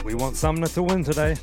We want Sumner to win today.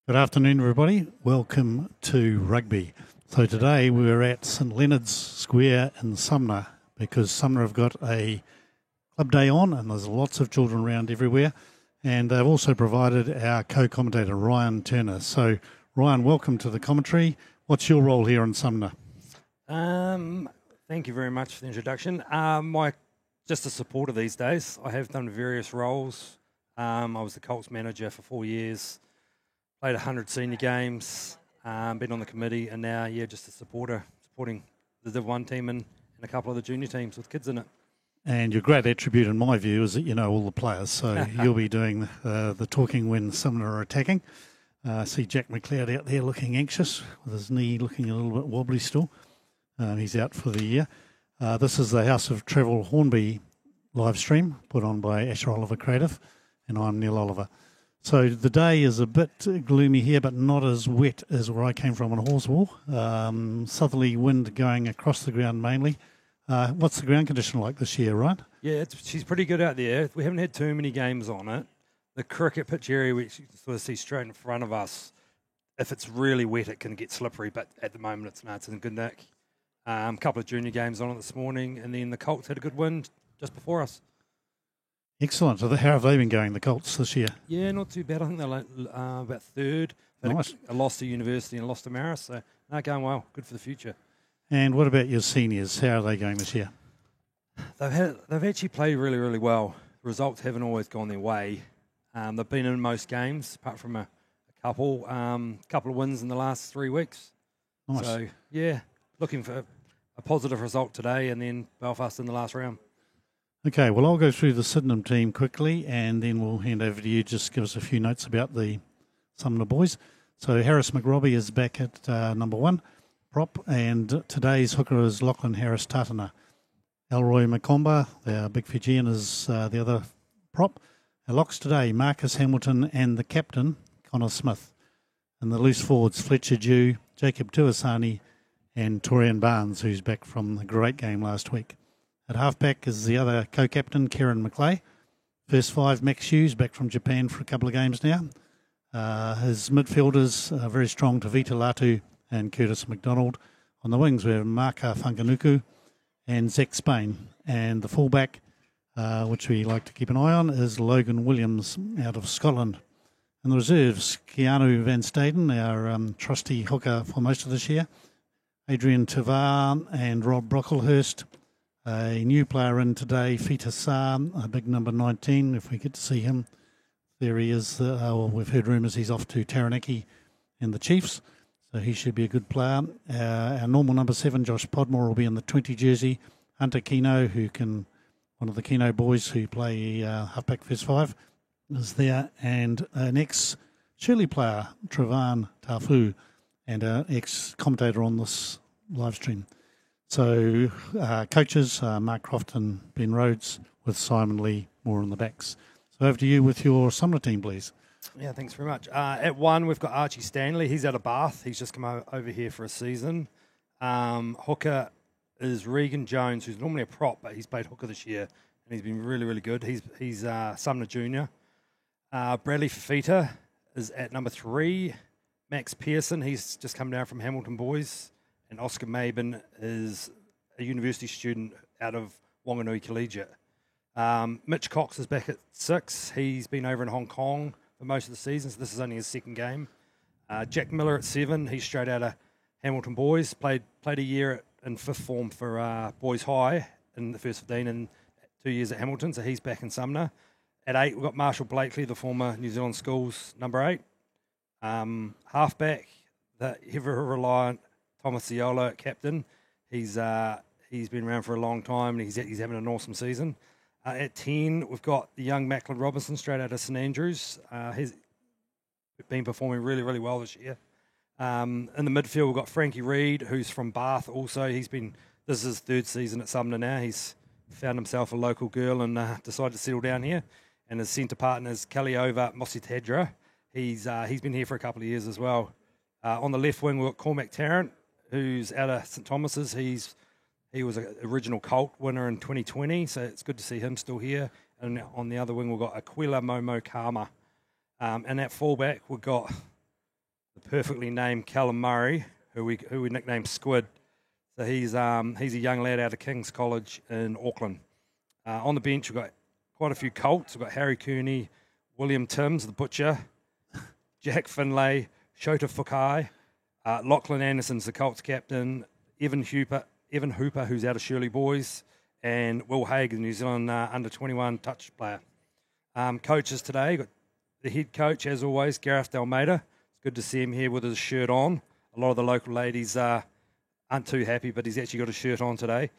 Good afternoon, everybody. Welcome to rugby. So today we're at St Leonard's Square in Sumner because Sumner have got a club day on and there's lots of children around everywhere. And they've also provided our co-commentator, Ryan Turner. So, Ryan, welcome to the commentary. What's your role here in Sumner? Thank you very much for the introduction. Just a supporter these days. I have done various roles. I was the Colts manager for 4 years. Played 100 senior games, been on the committee, and now, just a supporter, supporting the Div 1 team and a couple of the junior teams with kids in it. And your great attribute, in my view, is that you know all the players, so you'll be doing the talking when Sumner are attacking. I see Jack McLeod out there looking anxious, with his knee looking a little bit wobbly still. He's out for the year. This is the House of Travel Hornby live stream, put on by Asher Oliver Creative, and I'm Neil Oliver. So the day is a bit gloomy here, but not as wet as where I came from in Horswall. Southerly wind going across the ground mainly. What's the ground condition like this year, Ryan? Yeah, she's pretty good out there. We haven't had too many games on it. The cricket pitch area, which you can sort of see straight in front of us, if it's really wet, it can get slippery, but at the moment it's in good nick. A couple of junior games on it this morning, and then the Colts had a good wind just before us. Excellent. So how have they been going, the Colts, this year? Yeah, not too bad. I think they're like, about third. Had Nice. a loss to University and a loss to Marist, so they're going well. Good for the future. And what about your seniors? How are they going this year? They've actually played really, really well. The results haven't always gone their way. They've been in most games, apart from a couple of wins in the last 3 weeks. Nice. So, yeah, looking for a positive result today and then Belfast in the last round. Okay, well, I'll go through the Sydenham team quickly and then we'll hand over to you. Just give us a few notes about the Sumner boys. So Harris McRobbie is back at number 1 prop, and today's hooker is Lachlan Harris Tatana. Elroy Makomba, the big Fijian, is the other prop. Our locks today, Marcus Hamilton and the captain, Connor Smith. And the loose forwards, Fletcher Dew, Jacob Tuasani and Torian Barnes, who's back from the great game last week. At halfback is the other co-captain, Kieran McClay. First 5, Max Hughes, back from Japan for a couple of games now. His midfielders are very strong, Tavita Latu and Curtis McDonald. On the wings, we have Maka Whanganuku and Zach Spain. And the fullback, which we like to keep an eye on, is Logan Williams out of Scotland. In the reserves, Keanu Van Staden, our trusty hooker for most of this year. Adrian Tavar and Rob Brocklehurst. A new player in today, Fita Saar, a big number 19, if we get to see him. There he is. We've heard rumours he's off to Taranaki and the Chiefs, so he should be a good player. Our normal number 7, Josh Podmore, will be in the 20 jersey. Hunter Kino, one of the Kino boys who play halfback first 5, is there. And an ex-Shirley player, Travan Tafu, and an ex-commentator on this live stream. So coaches, Mark Croft and Ben Rhodes, with Simon Lee more on the backs. So over to you with your Sumner team, please. Yeah, thanks very much. At 1, we've got Archie Stanley. He's out of Bath. He's just come over here for a season. Hooker is Regan Jones, who's normally a prop, but he's played hooker this year, and he's been really, really good. He's Sumner Junior. Bradley Fafita is at number 3. Max Pearson, he's just come down from Hamilton Boys. And Oscar Mabin is a university student out of Wanganui Collegiate. Mitch Cox is back at 6. He's been over in Hong Kong for most of the season, so this is only his second game. Jack Miller at 7. He's straight out of Hamilton Boys. Played a year in 5th form for Boys High in the first 15 and 2 years at Hamilton, so he's back in Sumner. At 8, we've got Marshall Blakely, the former New Zealand Schools number 8. Halfback, the ever-reliant Thomas Iola, captain. He's been around for a long time, and he's having an awesome season. At 10, we've got the young Macklin Robinson, straight out of St Andrews. He's been performing really, really well this year. In the midfield, we've got Frankie Reid, who's from Bath also. This is his 3rd season at Sumner now. He's found himself a local girl and decided to settle down here. And his centre partner is Kaliova Mositadra. He's been here for a couple of years as well. On the left wing, we've got Cormac Tarrant, who's out of St Thomas's. He was an original Colt winner in 2020, so it's good to see him still here. And on the other wing, we've got Aquila Momo Kama. And at fullback, we've got the perfectly named Callum Murray, who we nicknamed Squid. So he's a young lad out of King's College in Auckland. On the bench, we've got quite a few Colts. We've got Harry Cooney, William Timms, the butcher, Jack Finlay, Shota Fukai, Lachlan Anderson's the Colts captain, Evan Hooper, who's out of Shirley Boys, and Will Haig, the New Zealand under-21 touch player. Coaches today, got the head coach, as always, Gareth Almeida. It's good to see him here with his shirt on. A lot of the local ladies aren't too happy, but he's actually got a shirt on today.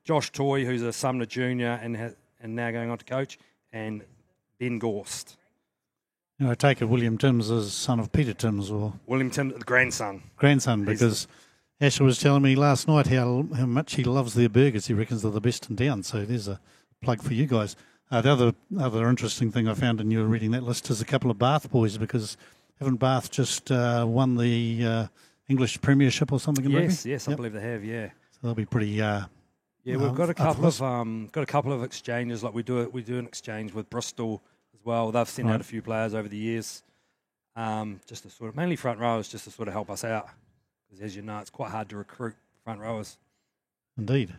Josh Toy, who's a Sumner junior and now going on to coach, and Ben Gorst. I take it William Timms is son of Peter Timms, or William Timms, the grandson. Because Asher was telling me last night how much he loves their burgers. He reckons they're the best in town. So there's a plug for you guys. The other interesting thing I found in you reading that list is a couple of Bath boys, because haven't Bath just won the English Premiership or something? Yes, I believe they have. Yeah, so they'll be pretty. Yeah, we've got a couple of exchanges. Like we do an exchange with Bristol as well. They've sent out a few players over the years, just to sort of, mainly front rowers, just to sort of help us out. Because as you know, it's quite hard to recruit front rowers. Indeed.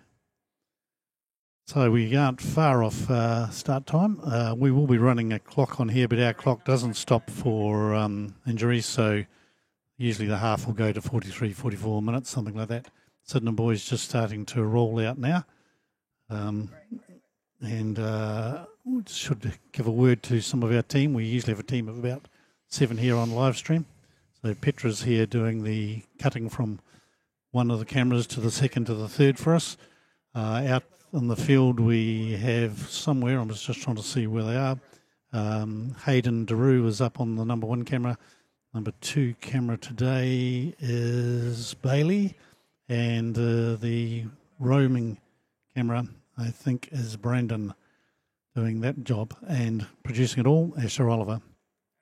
So we aren't far off start time. We will be running a clock on here, but our clock doesn't stop for injuries, so usually the half will go to 43, 44 minutes, something like that. Sydenham boys just starting to roll out now. We should give a word to some of our team. We usually have a team of about 7 here on live stream. So Petra's here doing the cutting from one of the cameras to the second to the third for us. Out in the field we have somewhere, I was just trying to see where they are. Hayden Daru is up on the number 1 camera. Number 2 camera today is Bailey. And the roaming camera, I think, is Brandon doing that job. And producing it all, Asher Oliver.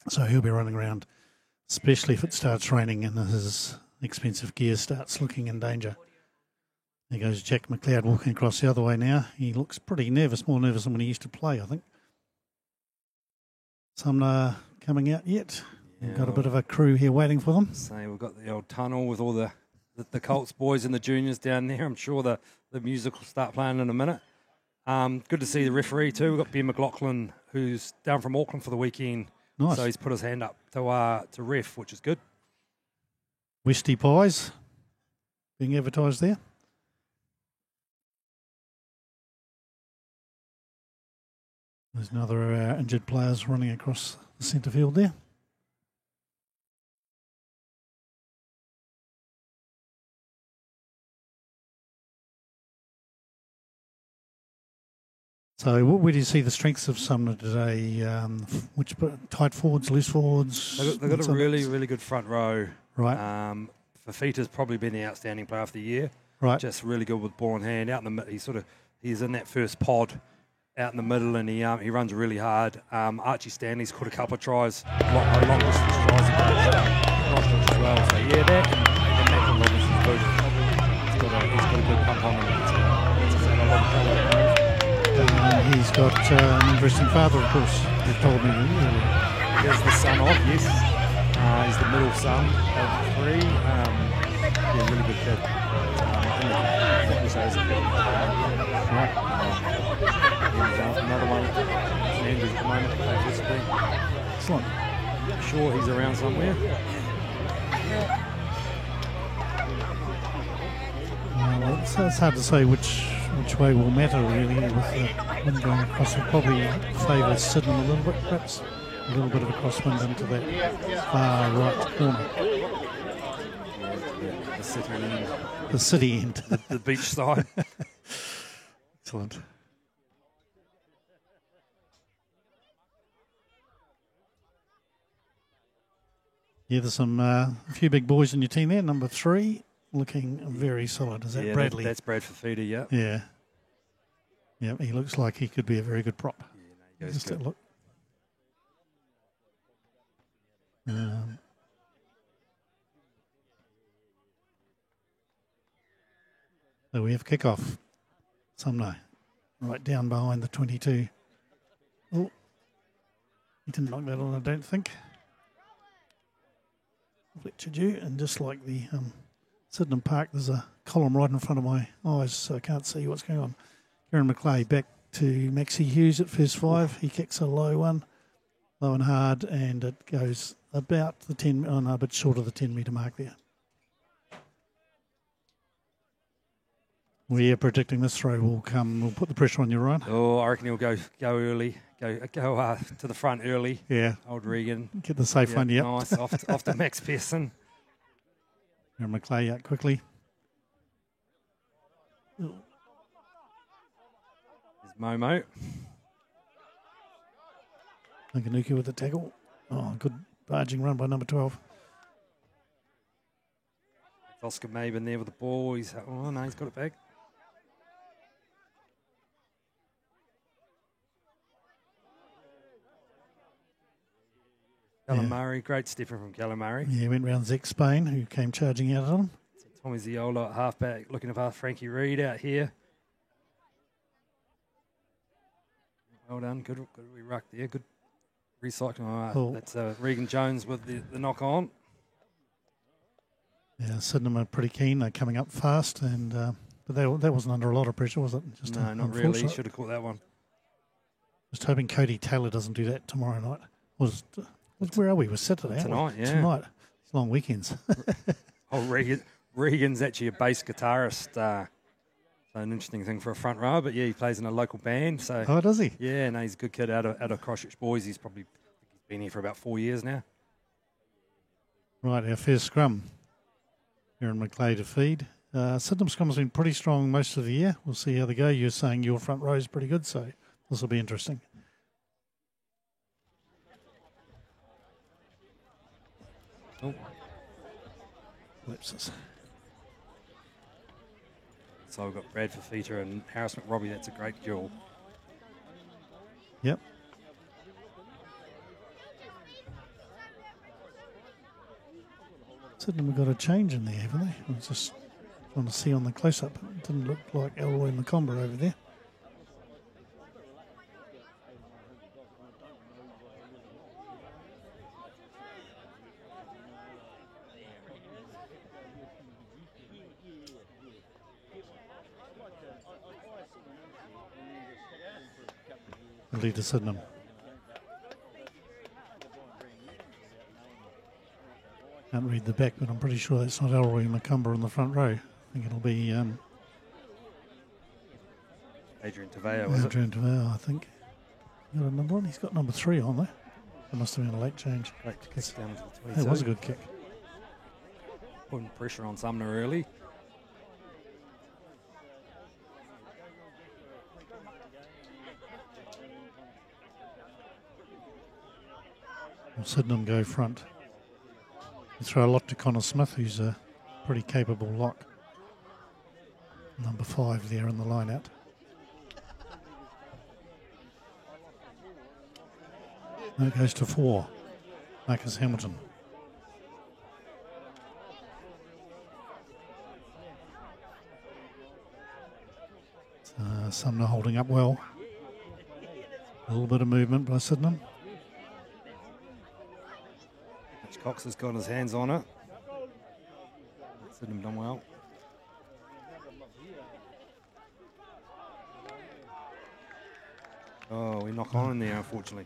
So he'll be running around, especially if it starts raining and his expensive gear starts looking in danger. There goes Jack McLeod walking across the other way now. He looks pretty nervous, more nervous than when he used to play, I think. Sumner coming out yet. Yeah, We've got a bit of a crew here waiting for them. So we've got the old tunnel with all the Colts boys and the juniors down there. I'm sure the music will start playing in a minute. Good to see the referee too. We've got Ben McLaughlin, who's down from Auckland for the weekend. Nice. So he's put his hand up to ref, which is good. Westy Pies being advertised there. There's another injured players running across the centre field there. So where do you see the strengths of Sumner today? Which tight forwards, loose forwards? They've got a really, really good front row. Right. Fafita's probably been the outstanding player of the year. Right. Just really good with ball in hand. Out in the he's in that first pod out in the middle, and he runs really hard. Archie Stanley's caught a couple of tries, long distance tries as well. So yeah, that and Nathan Robinson's good. He's got a good pump on him. He's got an interesting father, of course. You told me earlier. He's the son of, yes. He's the middle son of 3. Yeah, really good kid. Right. Another one. Andrews at the moment. Excellent. I'm sure he's around somewhere. It's hard to say which way will matter really with the wind going across. It probably favours Sydenham a little bit, perhaps. A little bit of a crosswind into that far right corner. The city end. The city end. The beach side. Excellent. Yeah, there's a few big boys in your team there. Number 3, looking very solid. Is that Bradley? That's Brad Fafita, yeah. Yeah. Yeah, he looks like he could be a very good prop. Yeah, no, he goes Just good. a look. So we have kickoff. Sumner right down behind the 22. Oh, he didn't knock that on, I don't think. Lectured you, and just like the Sydenham Park, there's a column right in front of my eyes, so I can't see what's going on. Kieran McClay back to Maxie Hughes at first 5. He kicks a low one, low and hard, and it goes about the 10, a bit short of the 10 metre mark there. We are predicting this throw will come. We'll put the pressure on you, Ryan. Oh, I reckon he'll go early. Go to the front early. Yeah. Old Regan. Get the safe one, yep. Nice. off to Max Pearson. And McClay out quickly. There's Momo. Nakanuki with the tackle. Oh, good barging run by number 12. Oscar Maben there with the ball. He's got it back. Callum Murray, great stepper from Callum Murray. Yeah, he went round Zach Spain, who came charging out at him. Tommy Ziola at halfback, looking at Frankie Reid out here. Well done, good re-ruck there, good recycling. Cool. That's Regan Jones with the knock on. Yeah, Sydenham are pretty keen. They're coming up fast, and But that wasn't under a lot of pressure, was it? Just No, not really. Should have caught that one. Just hoping Cody Taylor doesn't do that tomorrow night. Where are we? We're Saturday, Tonight, yeah. Tonight. It's long weekends. Oh, Regan's actually a bass guitarist. So an interesting thing for a front row, but yeah, he plays in a local band. So oh, does he? Yeah, no, he's a good kid out of Christchurch Boys. He's been here for about 4 years now. Right, our first scrum. Aaron Macleay to feed. Sydenham scrum has been pretty strong most of the year. We'll see how they go. You're saying your front row is pretty good, so this will be interesting. Oh. Lapses. So we've got Brad Fafita and Harris McRobbie. That's a great duel. Yep. Sydenham have got a change in there, haven't they? I was just trying to see on the close-up. It didn't look like Elroy Macomber over there. The lead to Sydenham. Can't read the back, but I'm pretty sure that's not Elroy Macomber in the front row. I think it'll be Adrian Tavao, is it? Adrian Tavao, I think. You got a number on? He's got number 3 on there. There must have been a late change. Great kick down to the 22. That was a good kick. Putting pressure on Sumner early. Well, Sydenham go front. They throw a lot to Connor Smith, who's a pretty capable lock. Number 5 there in the line out. Now it goes to 4. Marcus Hamilton. Sumner holding up well. A little bit of movement by Sydenham. Cox has got his hands on it. Sydenham done well. Oh, we knock on in there, unfortunately.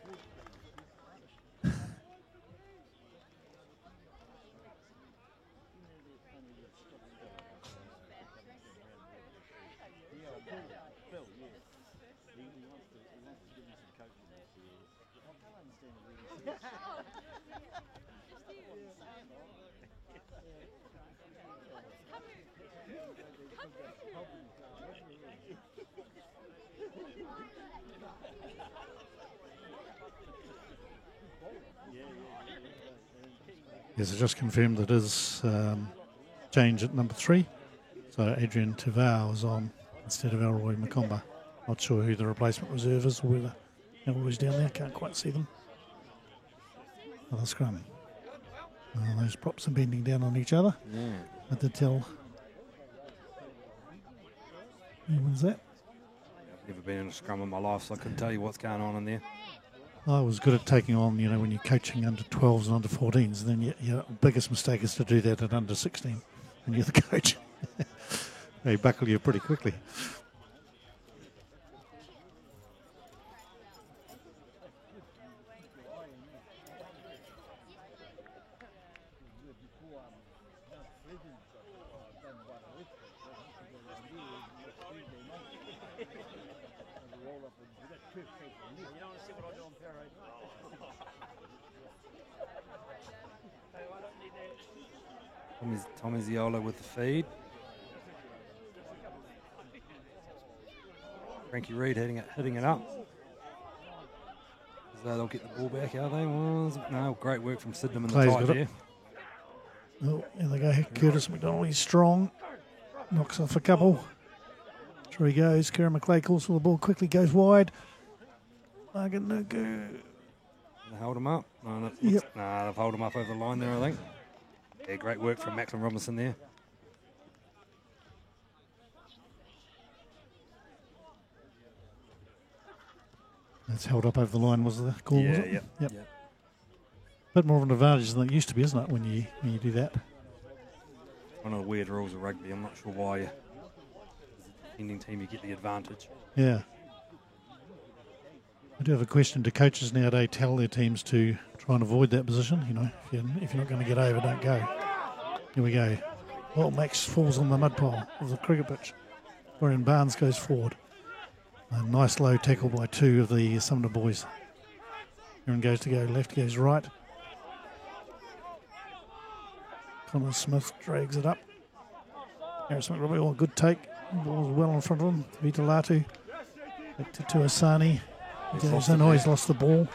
Yes, I just confirmed that is change at number 3. So Adrian Tavao is on instead of Elroy Macomber. Not sure who the replacement reserve is or whether Elroy's down there. Can't quite see them. Another scrum. Those props are bending down on each other. Yeah. I did tell. Who was that? I've never been in a scrum in my life, so I couldn't tell you what's going on in there. I was good at taking on, when you're coaching under 12s and under 14s, then your biggest mistake is to do that at under 16, and you're the coach. They buckle you pretty quickly. Tommy Ziola with the feed. Frankie Reid hitting it up. As though they'll get the ball back, are they? No, great work from Sydenham in the tight there. Oh, there they go. Curtis McDonald, he's strong. Knocks off a couple. Through he goes. Kieran Macleay calls for the ball, quickly goes wide. Maganuku. They hold him up. No, yep. They've held him up over the line there, I think. Yeah, great work from Macklin Robinson there. That's held up over the line, was the call, was it? Yep. Bit more of an advantage than it used to be, isn't it, when you do that? One of the weird rules of rugby. I'm not sure why defending team, you get the advantage. Yeah. I do have a question. Do coaches nowadays tell their teams to try and avoid that position? You know, if you're not going to get over, don't go. Here we go. Well, Max falls on the mud pile of the cricket pitch, wherein Barnes goes forward. A nice low tackle by two of the Sumner boys. Aaron goes to go left, goes right. Connor Smith drags it up. Harris McRobbie, good take. Ball's well in front of him. Vita Latu. Back to Tuasani. He's lost the ball.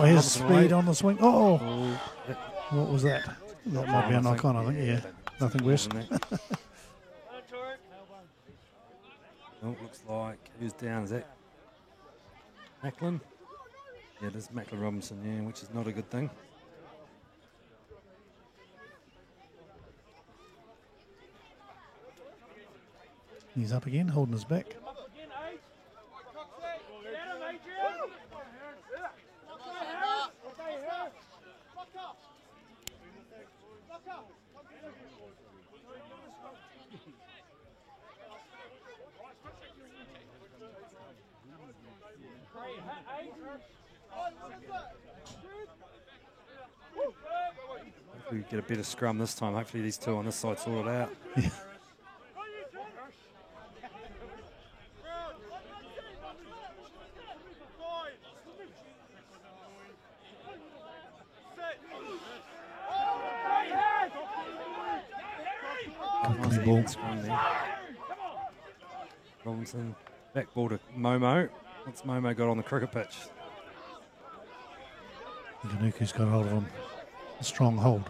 Here's speed on the swing. What was that? That might be a knock on, I think. Yeah, nothing worse. Looks like who's down? Is that Macklin? Yeah, it is Macklin Robinson, yeah, which is not a good thing. He's up again, holding his back. Hopefully we get a better scrum this time. Hopefully these two on this side sort it out. Yeah. Ball. Robinson, back ball to Momo. What's Momo got on the cricket pitch? Danuku's got hold of him. A strong hold.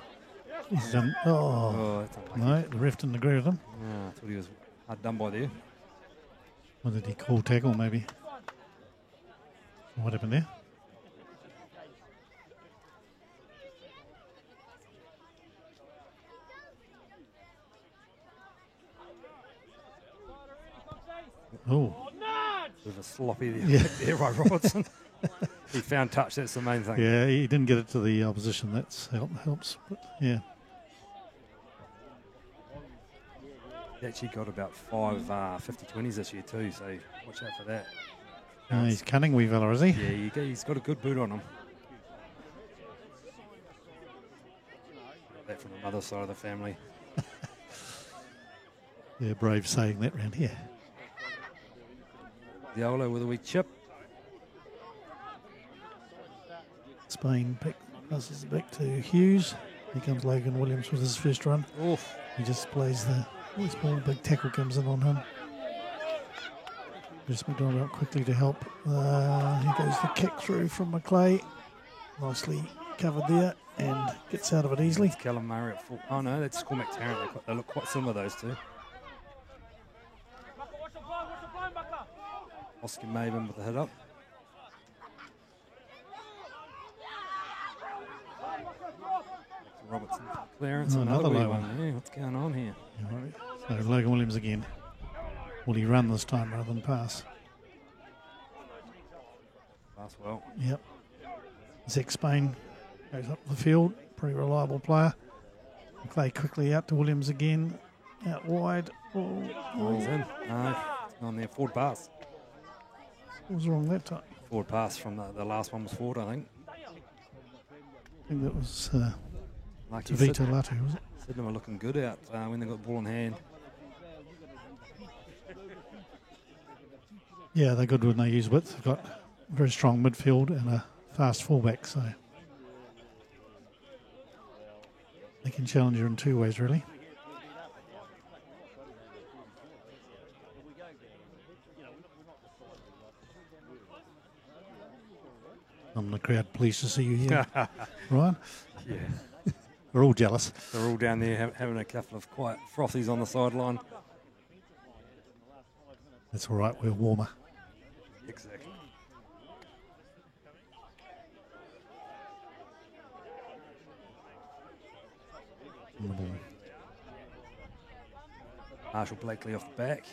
He's done. No, the ref didn't agree with him. Yeah, I thought he was hard done by there. What did he call tackle, maybe? What happened there? Oh. Bit of a sloppy there by Robertson. He found touch, that's the main thing. Yeah, he didn't get it to the opposition. That's helps. But yeah. He actually got about 5 50-20s this year too, so watch out for that. He's cunning, wee fella, is he? Yeah, he's got a good boot on him. Got that from the mother side of the family. They're brave saying that round here. Diolo with a wee chip. Spain passes it back to Hughes. Here comes Logan Williams with his first run. Oof. He just plays the ball. Big tackle comes in on him. Just McDonald out quickly to help. Here goes the kick through from McClay. Nicely covered there and gets out of it easily. It's Callum Murray at full. Oh no, that's Cormac Tarrant. They look quite similar, those two. Oscar Maven with the hit up. Robertson for clearance. Another low one. Yeah, what's going on here? So Logan Williams again. Will he run this time rather than pass? Pass well. Yep. Zach Spain goes up the field. Pretty reliable player. Clay quickly out to Williams again. Out wide. He's in. No, on there. Forward pass. What was wrong that time? Forward pass from the last one was forward, I think. I think that was Lucky Vita Latu, was it? Sydney were looking good out when they got the ball in hand. Yeah, they're good when they use width. They've got a very strong midfield and a fast fullback, so they can challenge you in two ways, really. I'm the crowd pleased to see you here, Ryan. Yeah. We're all jealous. They're all down there having a couple of quiet frothies on the sideline. That's all right, we're warmer. Exactly. Marshall Blakely off the back.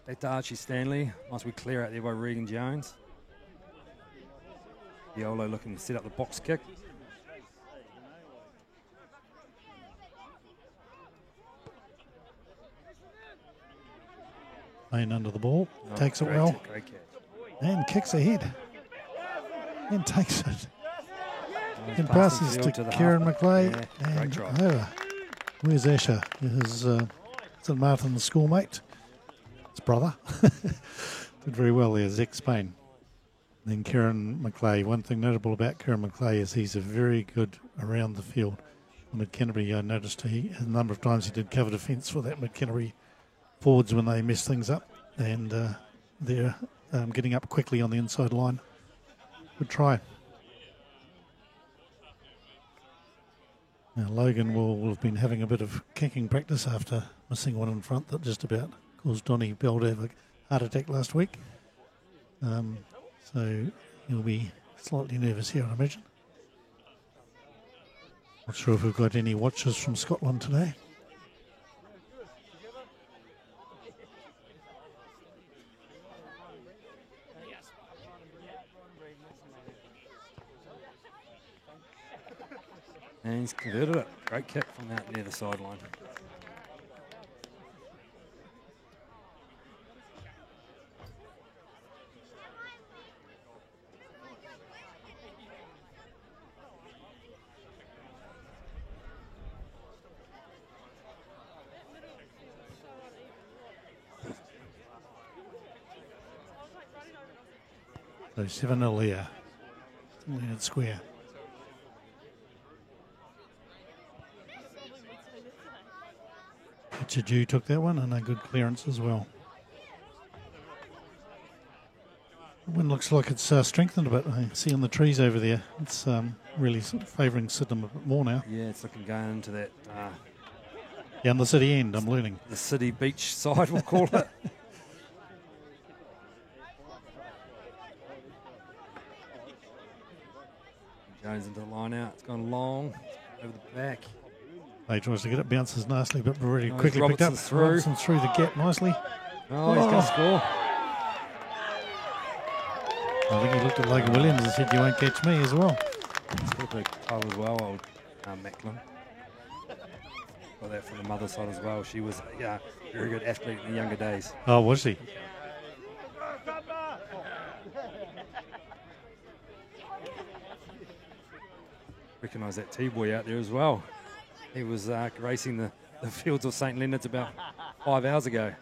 Back to Archie Stanley. Nice we clear out there by Regan Jones. Diolo looking to set up the box kick. Main under the ball, Oh, takes it great well, Great catch. and kicks ahead. And takes it. Nice And pass passes infield to the Kieran half. McLeay Yeah, great and try. over. Where's Asher? His St Martin's schoolmate. His brother. Did very well there, Zach Spain. Then Kieran McLeay. One thing notable about Kieran McLeay is he's a very good around the field. Mid Canterbury, I noticed a number of times he did cover defence for that Mid Canterbury forwards when they mess things up, and they're getting up quickly on the inside line. Good try. Now Logan will have been having a bit of kicking practice after missing one in front that just about caused Donny Bell to have a heart attack last week. So he'll be slightly nervous here, I imagine. Not sure if we've got any watchers from Scotland today. And he's converted it. Great kick from out near the sideline. So 7-0 here. Leonard Square. Chiju took that one and a good clearance as well. The wind looks like it's strengthened a bit. I see on the trees over there. It's really favouring Sydenham a bit more now. Yeah, it's looking going into that Down the city end, I'm learning. the city beach side, we'll call it. Jones into the line out. It's gone long over the back. He tries to get it, bounces nicely, but really Nice. quickly picked up. Robertson's through. Robertson through the gap nicely. Oh, he's going to score. I think he looked at Logan Williams and said, "You won't catch me" as well. He's got a big toe as well, old Macklin. Got that from the mother side as well. She was a very good athlete in the younger days. Oh, was he? Recognise that T-boy out there as well. He was gracing the fields of St Leonard's about 5 hours ago.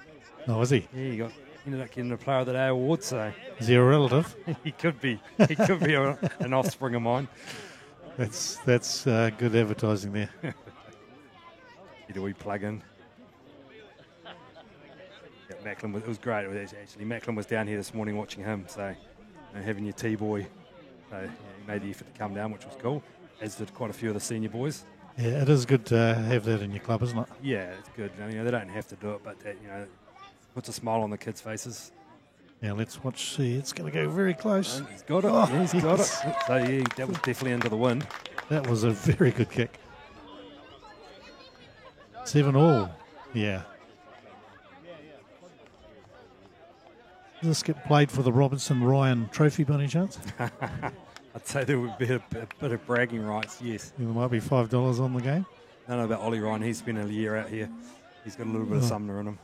Oh, was he? Yeah, he ended up getting a Player of the Day award, so Is he a relative? he could be an offspring of mine. That's good advertising there. Did we plug in? Yeah, Macklin it was great. Actually, Macklin was down here this morning watching him, so having your T-boy, so he made the effort to come down, which was cool. As did quite a few of the senior boys. Yeah, it is good to have that in your club, isn't it? Yeah, it's good. I mean, they don't have to do it, but that, puts a smile on the kids' faces. Now let's watch. See, it's going to go very close. And he's got it. Oh, He's got it. yes. So yeah, that was definitely into the wind. That was a very good kick. 7-7. Yeah. Does this get played for the Robertson Ryan Trophy by any chance? I'd say there would be a bit of bragging rights. Yes. There might be $5 on the game. I don't know about Ollie Ryan. He's spent a year out here. He's got a little bit of Sumner in him.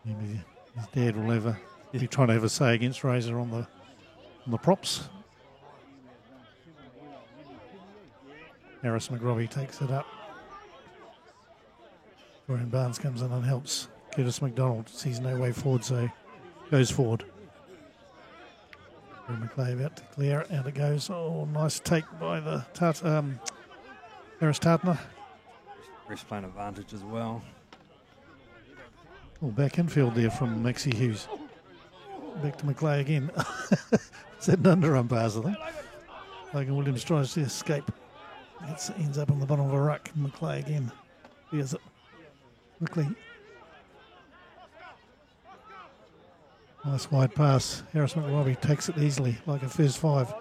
Maybe his dad will be trying to have a say against Razor on the props. Harris McRobbie takes it up. Dorian Barnes comes in and helps. Curtis McDonald sees no way forward, so goes forward. McLeay about to clear, and it goes. Oh, nice take by the Harris Tartner. Fresh playing advantage as well. Oh, back infield there from Maxie Hughes. Back to McLeay again. Is that an underarm pass, I think? Logan Williams tries to escape. Ends up on the bottom of a ruck. McLeay again. Here's it. Quickly. Nice wide pass. Harris McRobbie takes it easily, like a first five.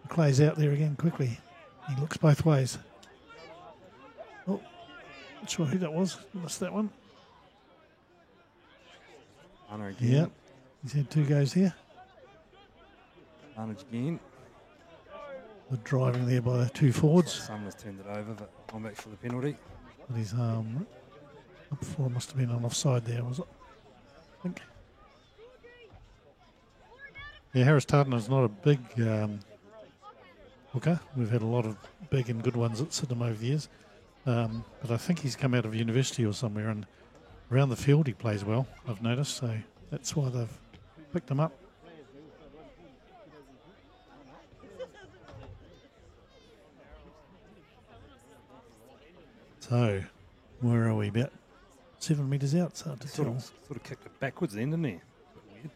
McLeay's out there again quickly. He looks both ways. Oh, not sure who that was. Missed that one. Hunter again. Yeah, he's had two goes here. Advantage again. Good driving there by the two forwards. Sumner's turned it over, but I'm back for the penalty. But his arm up before must have been on offside there, was it? I think. Yeah, Harris Tardner's not a big hooker. We've had a lot of big and good ones at Sydenham over the years. But I think he's come out of university or somewhere, and around the field he plays well, I've noticed, so that's why they've picked him up. So, where are we? About 7 metres out, so to Sort of kicked it backwards then, didn't he? Weird.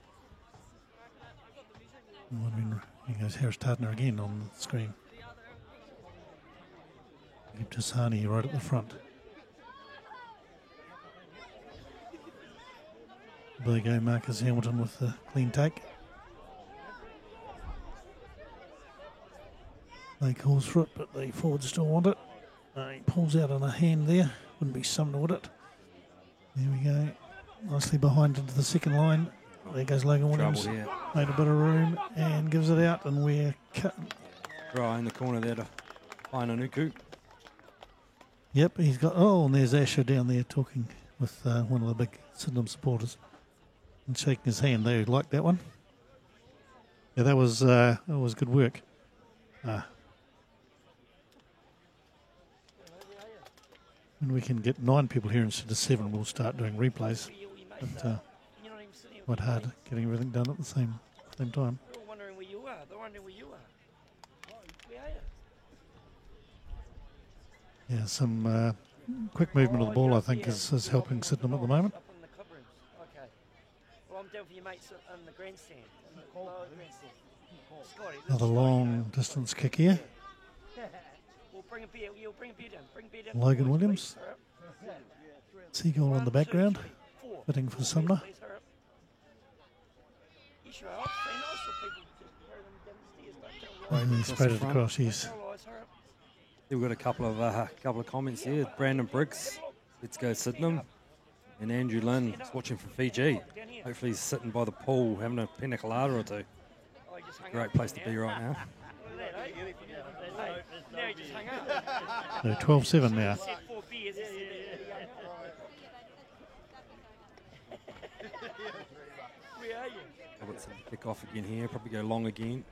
Here goes Harris Tardner again on the screen. Tasani right at the front. There you go, Marcus Hamilton with the clean take. They calls for it, but the forwards still want it. He pulls out on a hand there. Wouldn't be something with it. There we go. Nicely behind into the second line. There goes Logan Williams. Made a bit of room and gives it out, and we're cut. Right in the corner there to Ainanuku. Yep, he's got. Oh, and there's Asher down there talking with one of the big Sydenham supporters and shaking his hand. They liked that one. Yeah, that was good work. When we can get 9 people here instead of 7, we'll start doing replays. But quite hard getting everything done at the same time. They're wondering where you are. They're wondering where you are. Where are you? Yeah, some quick movement of the ball, I think, is helping Sydenham at the moment. Up in the club rooms. Okay. Well, I'm down for your mates on the grandstand. Lower grandstand. Scotty, Another long distance kick here. We'll bring a beer. You'll bring a beer down. Bring a beer down. Logan Williams. Seagull in the background. Fitting for Sumner. And he spread it across his. We've got a couple of comments here. Brandon Briggs, let's go Sydenham. And Andrew Lynn is watching from Fiji. Hopefully he's sitting by the pool having a pina colada or two. Great place to be right now. So 12-7 now. Robertson kick off again here. Probably go long again.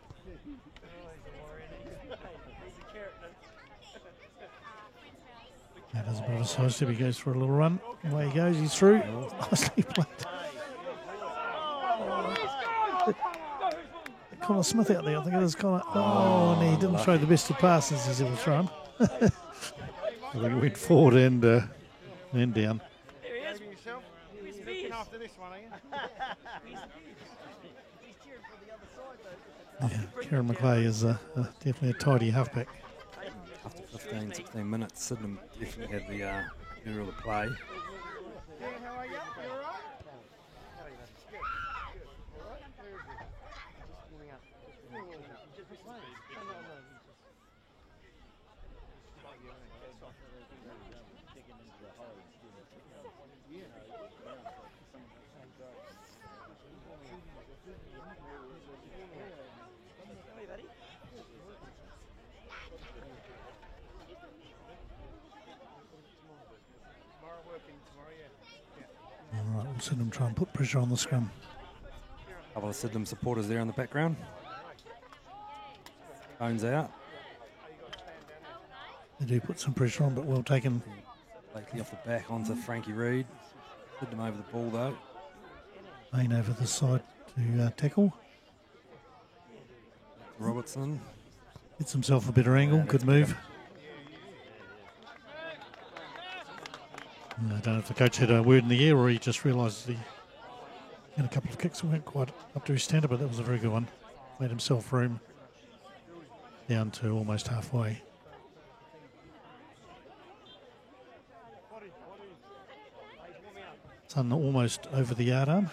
That is a bit of a side step. He goes for a little run. Away he goes. He's through. Nicely played. Connor Smith out there. I think it is Connor. Oh, and he didn't throw the best of passes he's ever thrown. I think it went forward and down. Yeah, Kieran McClay is definitely a tidy halfback. After 15, 16 minutes, Sydenham definitely had the middle of the play. All right, we'll Sydenham try and put pressure on the scrum. A couple of Sydenham supporters there in the background. Bones out. They do put some pressure on, but well taken. Blakely off the back onto Frankie Reid. Sydenham over the ball though. Main over the side to tackle. Robertson. Gets himself a better angle. Good move. I don't know if the coach had a word in the air or he just realised he had a couple of kicks that weren't quite up to his standard, but that was a very good one. Made himself room down to almost halfway. Sun almost over the yard arm.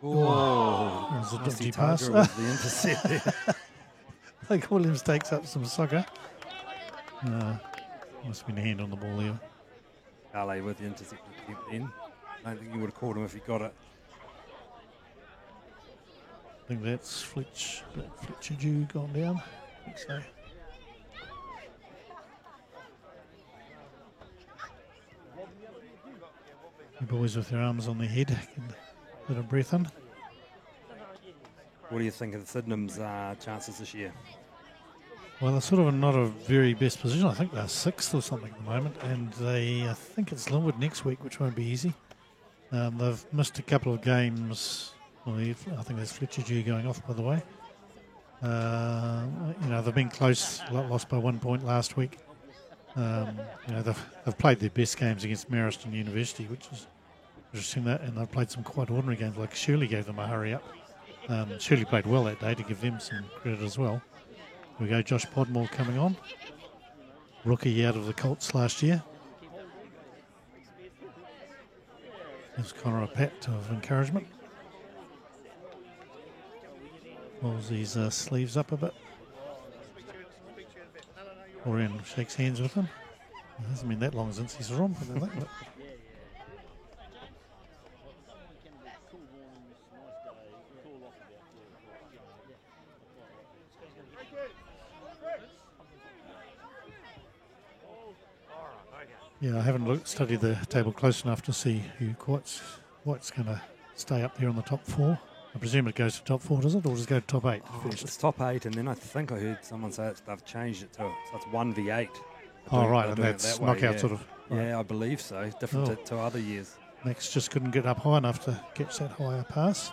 Oh, that was a nasty dodgy pass. was the intercept there. I think Williams takes up some soccer. Must have been a hand on the ball there. Carley with the intercept in. I don't think he would have caught him if he got it. I think that's Fletcher Dew gone down. I think so. The boys with their arms on their head, get a bit of breath in. What do you think of Sydenham's chances this year? Well, they're sort of not a very best position. I think they're 6th or something at the moment, and I think it's Linwood next week, which won't be easy. They've missed a couple of games. Well, I think there's Fletcher G going off, by the way. They've been close, lost by 1 point last week. They've played their best games against Marist University, which is interesting. That, and they've played some quite ordinary games, like Shirley gave them a hurry up. Shirley played well that day, to give them some credit as well. Here we go, Josh Podmore coming on. Rookie out of the Colts last year. Gives Connor a pat of encouragement. Pulls his sleeves up a bit. Orion shakes hands with him. It hasn't been that long since he's wrong. Yeah, I haven't studied the table close enough to see who White's going to stay up there on the top 4. I presume it goes to top 4, does it, or does it go to top 8 first? It's top 8, and then I think I heard someone say they've changed it to it's 1v8. Oh, right, and that's knockout sort of. Right. Yeah, I believe so. Different to other years. Max just couldn't get up high enough to catch that higher pass.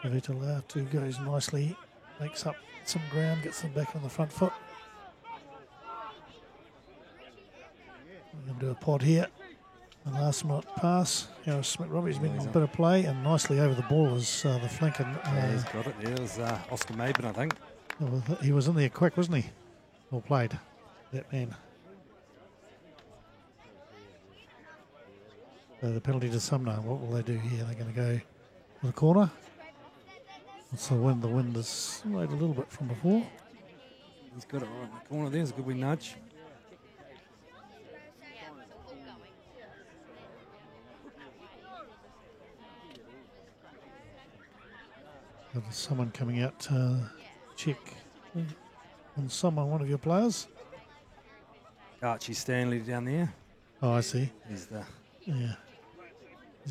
Vitellatu goes nicely, makes up some ground, gets them back on the front foot. We're going to do a pod here. The last minute pass. Harris Smith-Robbie's been on a bit of play, and nicely over the ball is the flanker. He's got it. There was Oscar Maben, I think. He was in there quick, wasn't he? Well played, that man. So the penalty to Sumner. What will they do here? They're going to go for the corner. What's the wind? The wind is right a little bit from before. He's got it right in the corner. There's a good wee nudge. There's someone coming out to check on one of your players. Archie Stanley down there. Oh, I see. He's a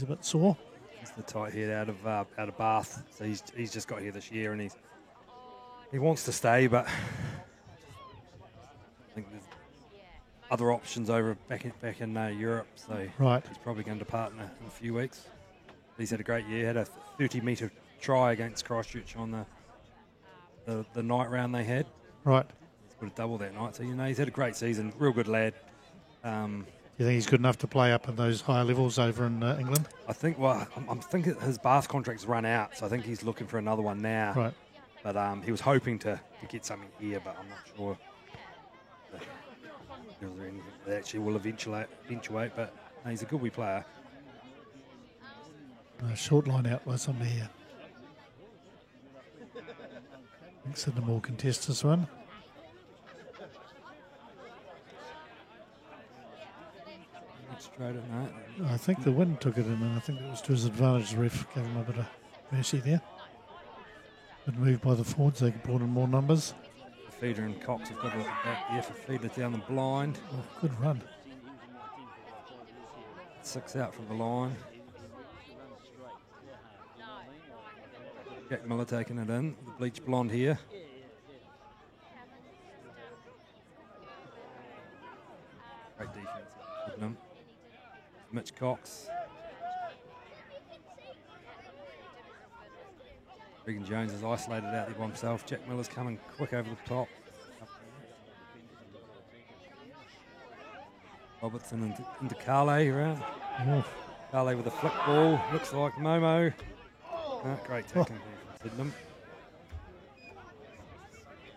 bit sore. He's the tight head out of Bath. So he's just got here this year, and he wants to stay, but I think there's other options over back in Europe. So right. He's probably going to depart in a few weeks. He's had a great year. Had a 30-metre try against Christchurch on the night round they had. Right. He's got a double that night. So, he's had a great season. Real good lad. You think he's good enough to play up at those higher levels over in England? I think, I'm thinking his Bath contract's run out, so I think he's looking for another one now. Right. But he was hoping to get something here, but I'm not sure that actually will eventuate. But no, he's a good wee player. Short line out by somebody here. I think Sydenham will contest this one. Straight at night. I think the wind took it in, and I think it was to his advantage. The ref gave him a bit of mercy there. Good move by the Fords. They brought in more numbers. Feeder and Cox have got a look back there for Feeder down the blind. Oh, good run. 6 out from the line. Jack Miller taking it in. The bleach blonde here. Great defense. Mitch Cox. Regan Jones is isolated out there by himself. Jack Miller's coming quick over the top. Robertson into Carle around. Carle with a flick ball. Looks like Momo. Great tackling from Sydenham.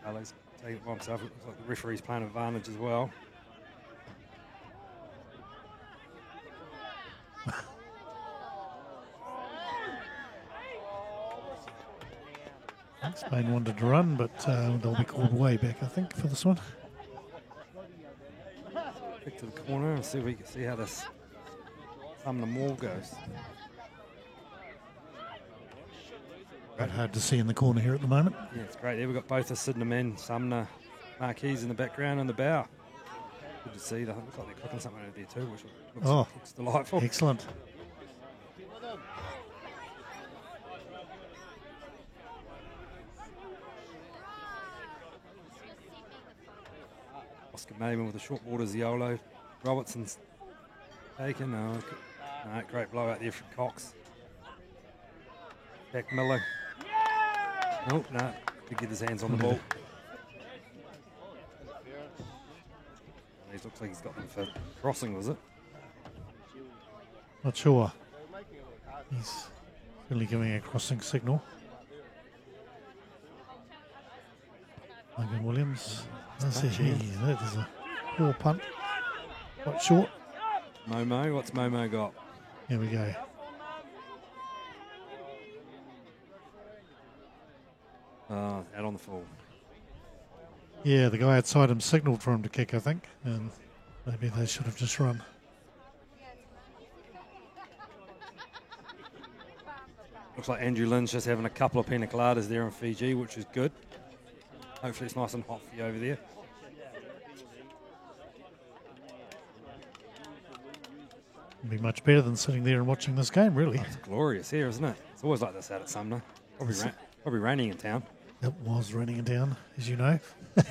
Carle's taking it by himself. It looks like the referee's playing advantage as well. Spain wanted to run, but they'll be called way back, I think, for this one. Back to the corner and see if we can see how this Sumner Mall goes. Quite hard to see in the corner here at the moment. Yeah, it's great. There we've got both the Sydenham and Sumner marquees in the background and the bow. Good to see. Looks like they're cooking something over there too, which looks delightful. Excellent. Oscar Mayman with a short ball to Ziolo. Robertson's taken. No, great blowout there from Cox. Jack Miller. Oh, no. Could get his hands on the ball. He looks like he's got them for crossing, was it? Not sure. He's really giving a crossing signal. Logan Williams. That is a poor punt. Quite short. Momo, what's Momo got? Here we go. Out on the full. Yeah, the guy outside him signalled for him to kick, I think, and maybe they should have just run. Looks like Andrew Lynn's just having a couple of pina coladas there in Fiji, which is good. Hopefully it's nice and hot for you over there. It'd be much better than sitting there and watching this game, really. It's glorious here, isn't it? It's always like this out at Sumner. Probably raining in town. It was raining down, as you know. But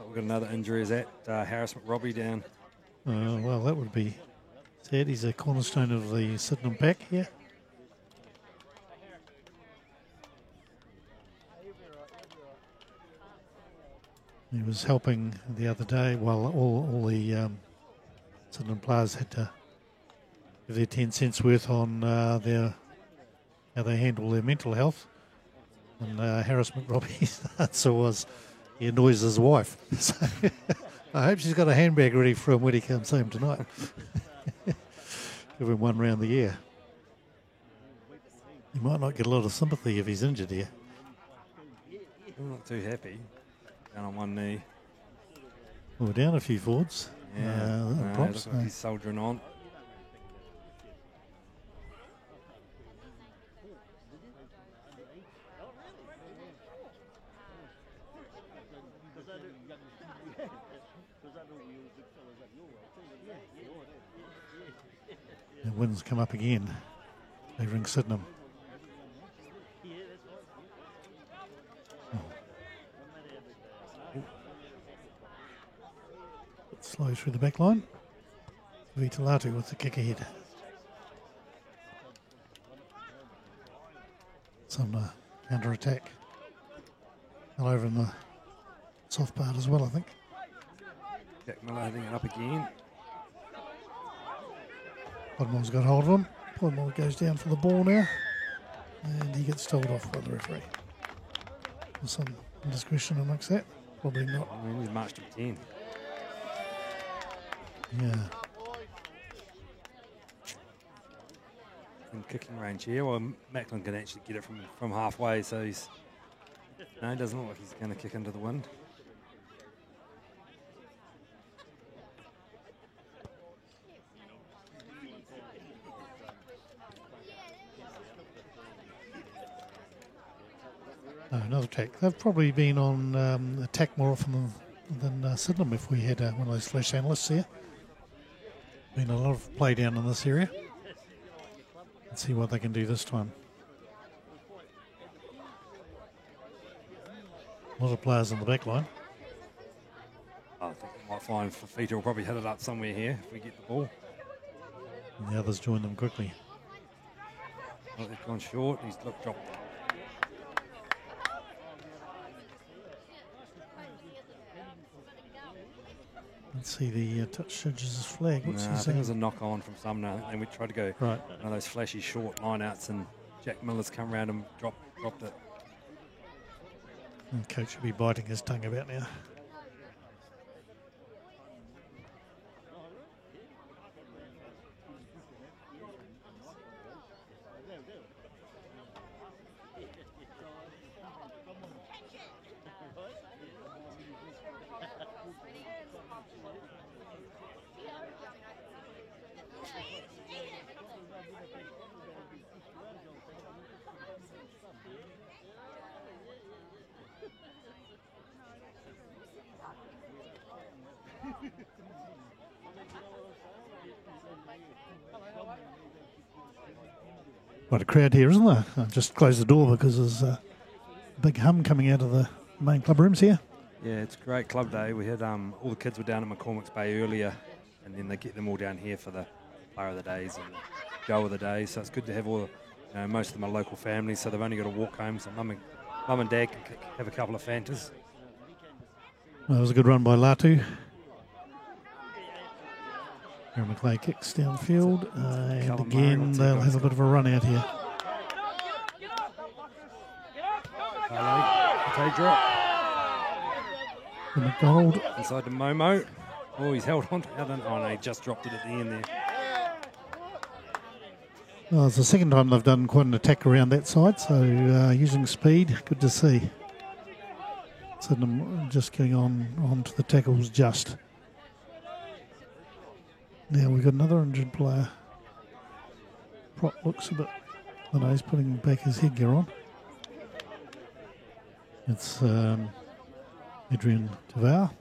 we've got another injury. Is that Harris McRobbie down? Well, that would be sad. He's a cornerstone of the Sydenham pack here. He was helping the other day while all the Sydenham players had to give their 10 cents worth on how they handle their mental health. And Harris McRobbie's answer was he annoys his wife. So I hope she's got a handbag ready for him when he comes home tonight. Give him one round the year. He might not get a lot of sympathy if he's injured here. I'm not too happy. Down on one knee. Well, we're down a few forwards. Yeah, props. Looks like he's soldiering on. The winds come up again, favouring Sydenham. Slow through the back line. Vitalatu with the kick ahead. Some counter attack. All over in the soft part as well, I think. Jack Miller hitting it up again. Podmore's got hold of him. Podmore goes down for the ball now. And he gets told off by the referee. There's some indiscretion amongst that. Probably not. I mean, he's marched him 10. Yeah. In kicking range here. Well, Macklin can actually get it from halfway, so he's... No, it doesn't look like he's going to kick into the wind. No, another attack. They've probably been on attack more often than Sydenham if we had one of those flash analysts here. Been a lot of play down in this area. Let's see what they can do this time. A lot of players on the back line. I think we might find Fafita will probably hit it up somewhere here if we get the ball. And the others join them quickly. Oh, they've gone short. He's dropped. Let's see the touch judge's flag. What's No, he I think saying? it was a knock on from Sumner, and we tried to go Right. one of those flashy short line outs, and Jack Miller's come round and dropped it. And coach will be biting his tongue about now. Quite a crowd here, isn't there? I just closed the door because there's big hum coming out of the main club rooms here. Yeah, it's a great club day. We had all the kids were down at McCormick's Bay earlier, and then they get them all down here for the player of the days and go of the day. So it's good to have all, most of them are local families, so they've only got to walk home. So mum and dad can have a couple of Fantas. Well, that was a good run by Latu. Aaron McLeay kicks downfield, and again they'll have a bit of a run out here. Tay drop. The McDonald. Inside to Momo. Oh, he's held on. Oh, no, he just dropped it at the end there. Well, it's the second time they've done quite an attack around that side, so using speed, good to see. Sydenham just getting on to the tackles just. Now we've got another injured player. Prop looks a bit, I know he's putting back his headgear on. It's Adrian Tavar.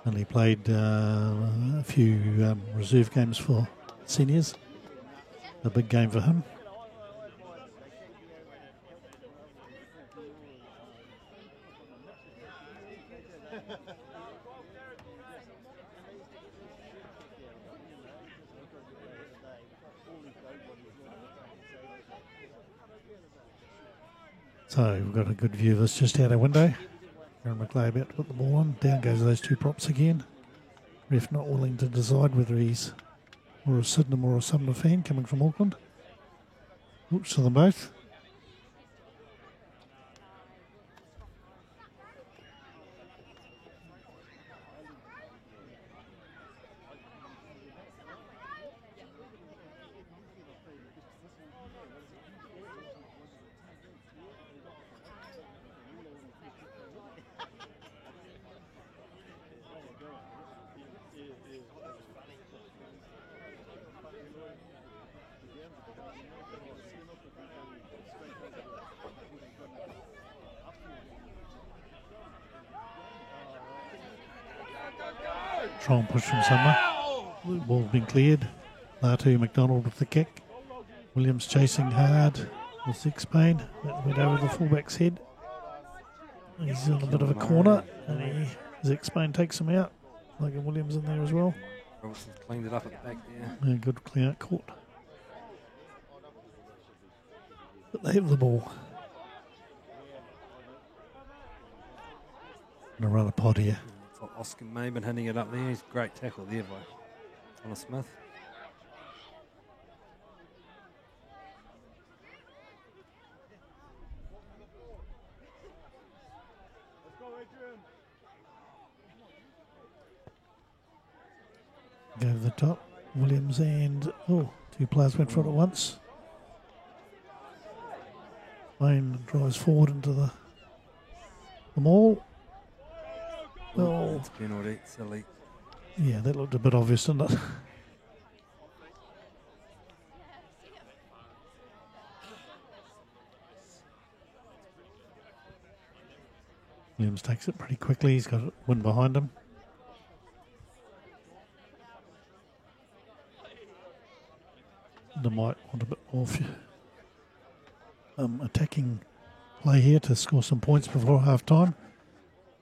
And he played a few reserve games for seniors. A big game for him. So we've got a good view of this just out our window. Aaron McLeay about to put the ball on. Down goes those two props again. Ref not willing to decide whether he's or a Sydenham or a Sumner fan coming from Auckland. Looks to them both. Try and push from somewhere. The ball's been cleared. Latu McDonald with the kick. Williams chasing hard with Zexpain. That went over the fullback's head. He's in a bit of a corner, and Zexpain takes him out. Logan Williams in there as well. Robertson's cleaned it up at the back there. A good clean out court. But they have the ball. And a run a pod here. Oscar Maben hitting it up there. He's a great tackle there by Connor Smith. Go to the top. Williams and two players went for it at once. Wayne drives forward into the maul. Oh, it's penalty, silly. Yeah, that looked a bit obvious, didn't it? Williams takes it pretty quickly. He's got a win behind him. They might want a bit more attacking play here to score some points before half time.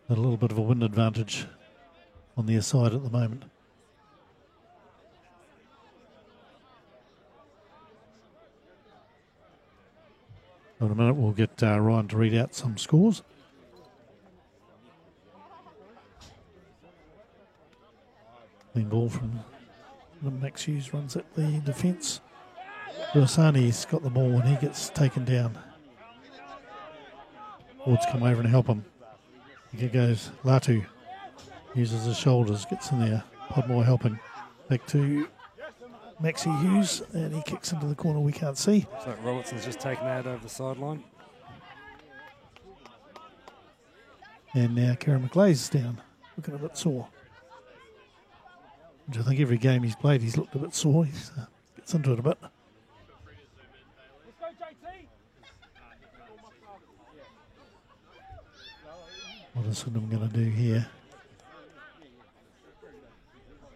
A little bit of a wind advantage on their side at the moment. In a minute we'll get Ryan to read out some scores. Clean ball from Max Hughes, runs at the defence. Ruasani's got the ball and he gets taken down. Ward's come over and help him. Here goes Latu. Uses his shoulders, gets in there. Podmore helping. Back to Maxie Hughes, and he kicks into the corner we can't see. So Robertson's just taken out over the sideline. And now Kieran McLeay's down, looking a bit sore. Which I think every game he's played, he's looked a bit sore. He gets into it a bit. What is Sydenham going to do here?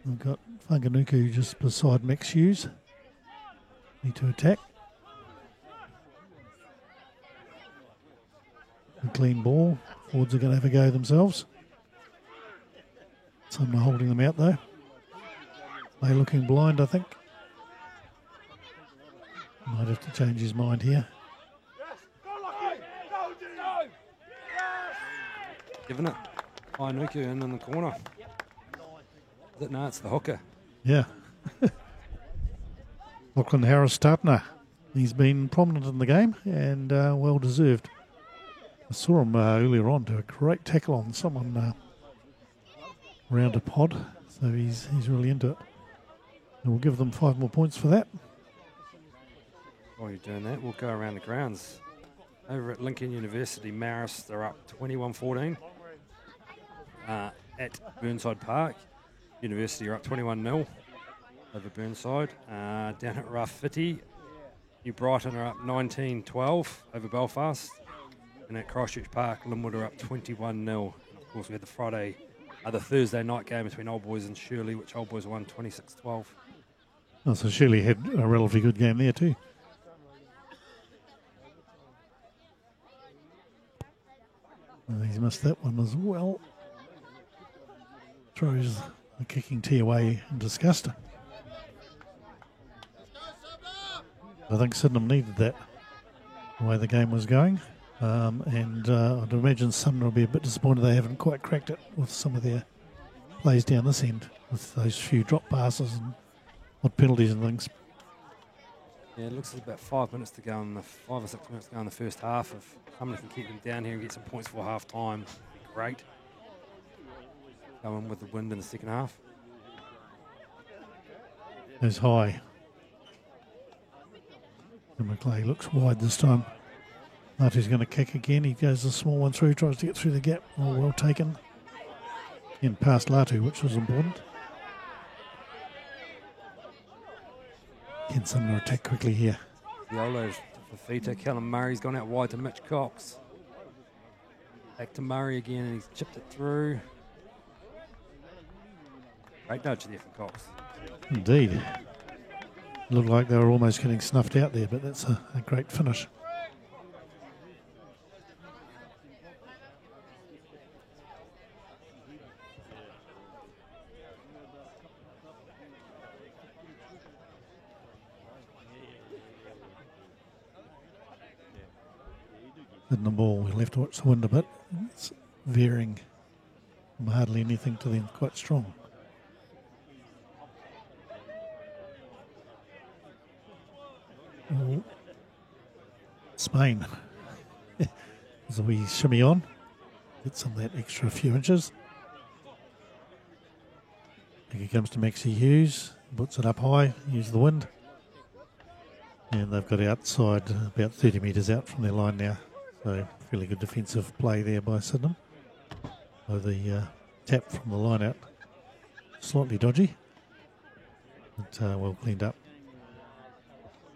We've got Whanganuku just beside Max Hughes. Need to attack. A clean ball. Forwards are going to have a go themselves. Some are holding them out though. They're looking blind, I think. Might have to change his mind here. Giving it. Nuku in the corner. Is it? No, it's the hooker. Yeah. Lachlan Harris Tartner. He's been prominent in the game and well deserved. I saw him earlier on do a great tackle on someone around a pod, so he's really into it. And we'll give them 5 more points for that. While you're doing that, we'll go around the grounds. Over at Lincoln University, Marist, they're up 21-14 at Burnside Park. University are up 21-0 over Burnside. Down at Rafiti, New Brighton are up 19-12 over Belfast. And at Christchurch Park, Linwood are up 21-0. And of course, we had the Thursday night game between Old Boys and Shirley, which Old Boys won 26-12. Oh, so Shirley had a relatively good game there too. He's missed that one as well. Throws the kicking tee away in disgust. I think Sydenham needed that, the way the game was going. And I'd imagine Sumner will be a bit disappointed they haven't quite cracked it with some of their plays down this end, with those few drop passes and odd penalties and things. Yeah, it looks like about 5 minutes to go in the 5 or 6 minutes to go in the first half. If someone can keep them down here and get some points for half time, it'd be great. Go in with the wind in the second half. Goes high. And Macleay looks wide this time. Latu's going to kick again. He goes a small one through, tries to get through the gap. Oh, well taken. In past Latu, which was important. Can Sumner attack quickly here? Yolo's for Fafita. Callum Murray's gone out wide to Mitch Cox. Back to Murray again, and he's chipped it through. Great nudge there from Cox. Indeed. Looked like they were almost getting snuffed out there, but that's a great finish. In the ball, we left to watch the wind a bit. It's veering from hardly anything to then quite strong. Oh. Spain. As a wee shimmy on. Get some of that extra few inches. Here comes to Maxie Hughes. Puts it up high, use the wind. And they've got outside about 30 metres out from their line now. So fairly good defensive play there by Sydenham. So the tap from the line out, slightly dodgy, but well cleaned up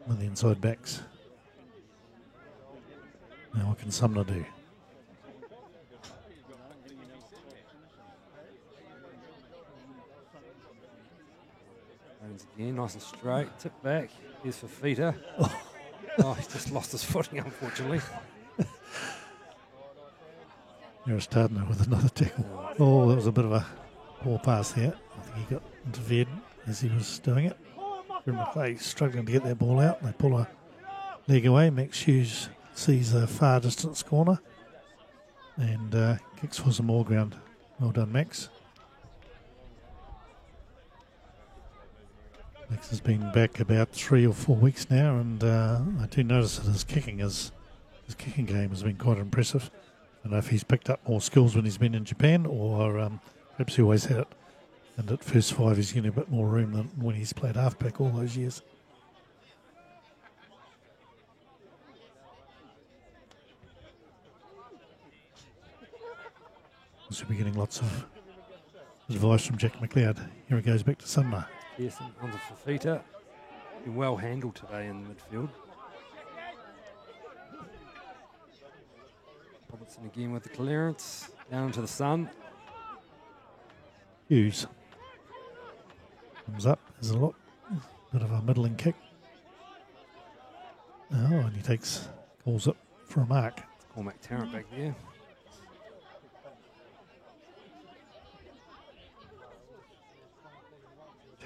with the inside backs. Now what can Sumner do? Runs again, nice and straight, tip back. Here's Fafita. Oh, he just lost his footing, unfortunately. Harris Tardner with another tackle. Oh, that was a bit of a poor pass there. I think he got interfered as he was doing it. Macleay struggling to get that ball out. They pull a leg away. Max Hughes sees a far distance corner and kicks for some more ground. Well done, Max. Max has been back about 3 or 4 weeks now, and I do notice that his kicking game has been quite impressive. I don't know if he's picked up more skills when he's been in Japan, or perhaps he always had it. And at first 5, he's getting a bit more room than when he's played halfback all those years. So we're getting lots of advice from Jack McLeod. Here he goes back to Sumner. Yes, on the Fafita. Been well handled today in midfield. Robertson again with the clearance. Down to the sun. Hughes comes up. There's a bit of a middling kick. Oh, and he calls it for a mark. Cormac Tarrant back there.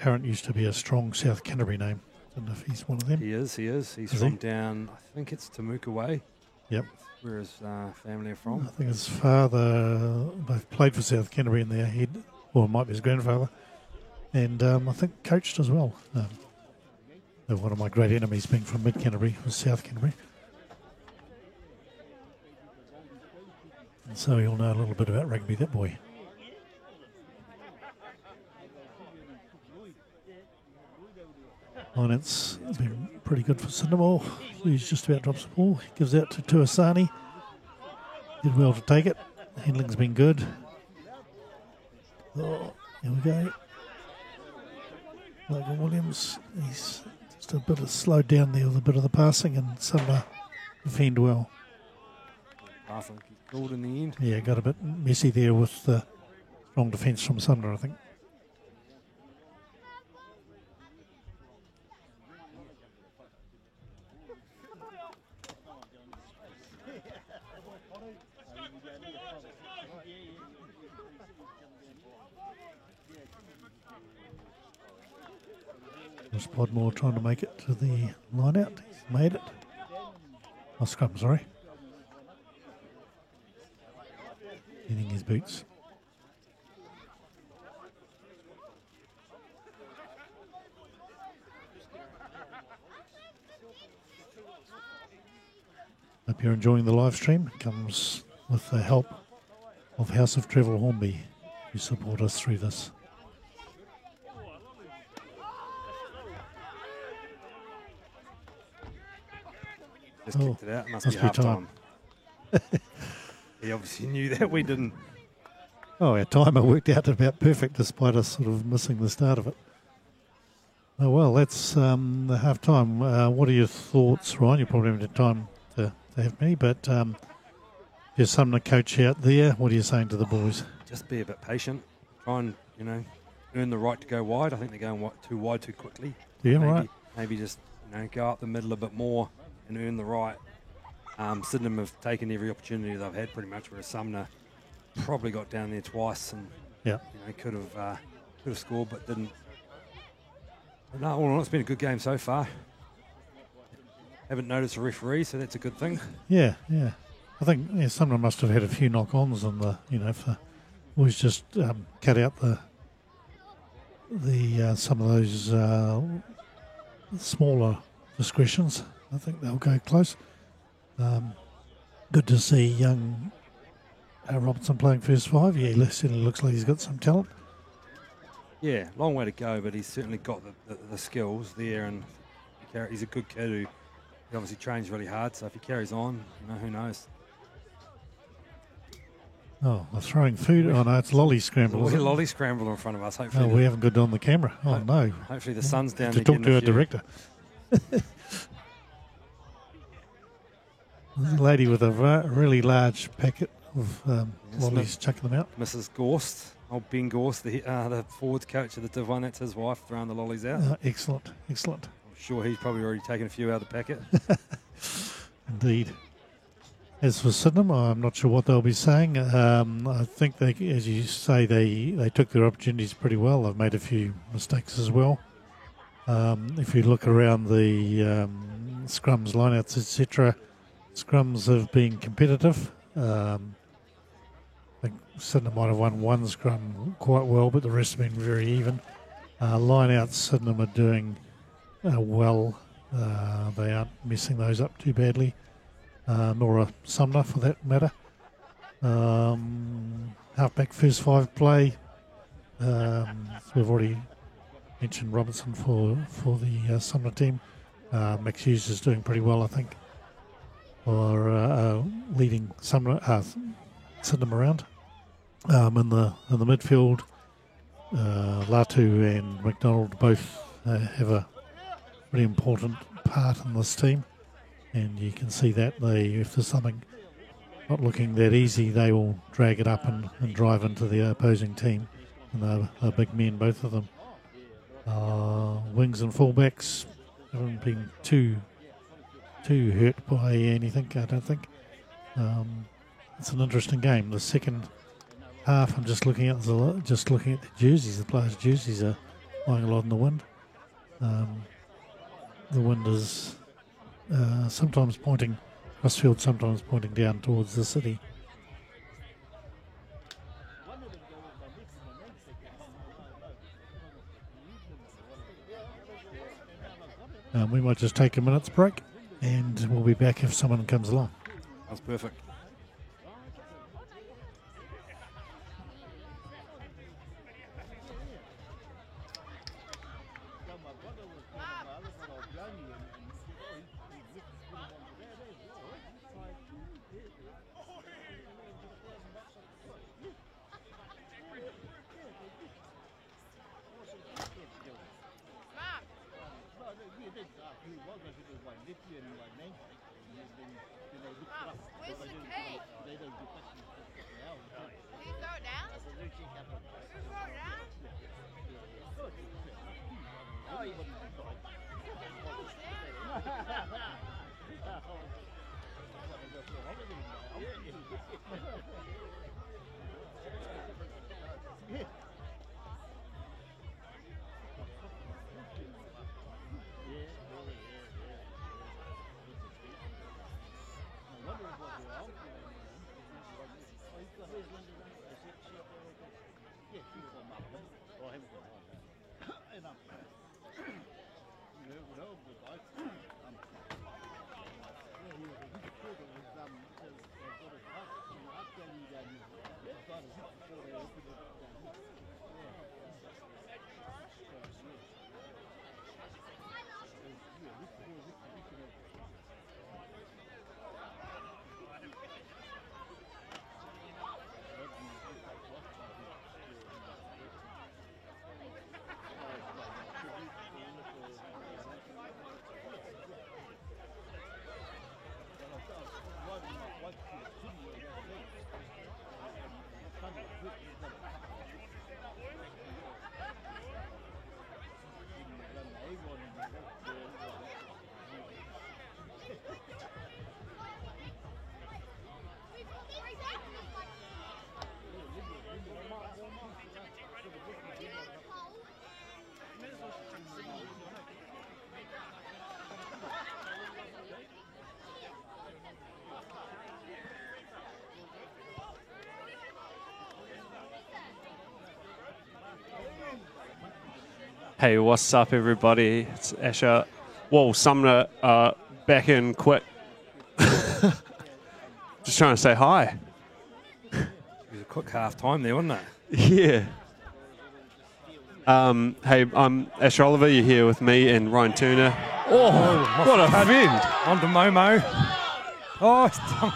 Tarrant used to be a strong South Canterbury name. I don't know if he's one of them. He is. He's Is from he? down, I think it's Temuka Way, Yep. where his family are I from. think his father both played for South Canterbury in their head, or it might be his grandfather, and I think coached as well. One of my great enemies being from Mid Canterbury was South Canterbury. And so he'll know a little bit about rugby, that boy. And it's been pretty good for Cinnamore. He's just about drops the ball. He gives out to Tuasani. Did well to take it. Handling's been good. Oh, here we go. Logan Williams, he's just a bit of slowed down there with a bit of the passing, and Sumner defend well. Pass like he's called in the end. Yeah, got a bit messy there with the strong defence from Sumner, I think. There's Podmore trying to make it to the line out. He's made it. Oh, scrum, sorry. Hitting his boots. Hope you're enjoying the live stream. It comes with the help of House of Travel Hornby, who support us through this. Just kicked it out. Must be be half time. time. He obviously knew that. We didn't. Oh, our timer worked out about perfect despite us sort of missing the start of it. Oh, well, that's the half time. What are your thoughts, Ryan? You probably haven't had time to have many, but you're some of the coach out there. What are you saying to the boys? Just be a bit patient. Try and, earn the right to go wide. I think they're going too wide too quickly. Yeah, maybe, right. Maybe just, go up the middle a bit more and earn the right. Sydenham have taken every opportunity they've had pretty much, whereas Sumner probably got down there twice and could have scored but didn't. But no, all in all, it's been a good game so far. Haven't noticed a referee, so that's a good thing. Yeah. I think Sumner must have had a few knock-ons on the, if the boys just cut out the some of those smaller discretions. I think they'll go close. Good to see young Robertson playing first five. Yeah, he certainly looks like he's got some talent. Yeah, long way to go, but he's certainly got the skills there, and he's a good kid who he obviously trains really hard. So if he carries on, who knows? Oh, they're throwing food. Oh no, it's lolly scramble. We're lolly scramble in front of us. Hopefully, we haven't got it on the camera. Oh no! Hopefully the sun's down. To talk to our director. There's a lady with a really large packet of lollies chucking them out. Mrs. Gorst, old Ben Gorst, the forwards coach of the Div 1, that's his wife throwing the lollies out. Excellent. I'm sure he's probably already taken a few out of the packet. Indeed. As for Sydenham, I'm not sure what they'll be saying. I think they, as you say, they took their opportunities pretty well. They've made a few mistakes as well. If you look around the scrums, lineouts, etc., scrums have been competitive. I think Sydenham might have won one scrum quite well, but the rest have been very even. Lineouts, Sydenham are doing well. They aren't messing those up too badly. Nor a Sumner for that matter. Halfback first five play. We've already mentioned Robertson for the Sumner team. Max Hughes is doing pretty well, I think, for leading Sydenham around. In the midfield, Latu and McDonald both have a pretty important part in this team. And you can see that if there's something not looking that easy, they will drag it up and drive into the opposing team. And they're big men, both of them. Wings and fullbacks haven't been too hurt by anything, I don't think. It's an interesting game. The second half, I'm just looking at the jerseys. The players' jerseys are lying a lot in the wind. The wind is sometimes pointing across the field, sometimes pointing down towards the city. We might just take a minute's break, and we'll be back if someone comes along. That's perfect. Hey, what's up, everybody? It's Asher. Whoa, Sumner back in quick. Just trying to say hi. It was a quick half time there, wasn't it? Yeah. Hey, I'm Asher Oliver. You're here with me and Ryan Turner. Oh, what a fend! On to Momo. Oh, it's done.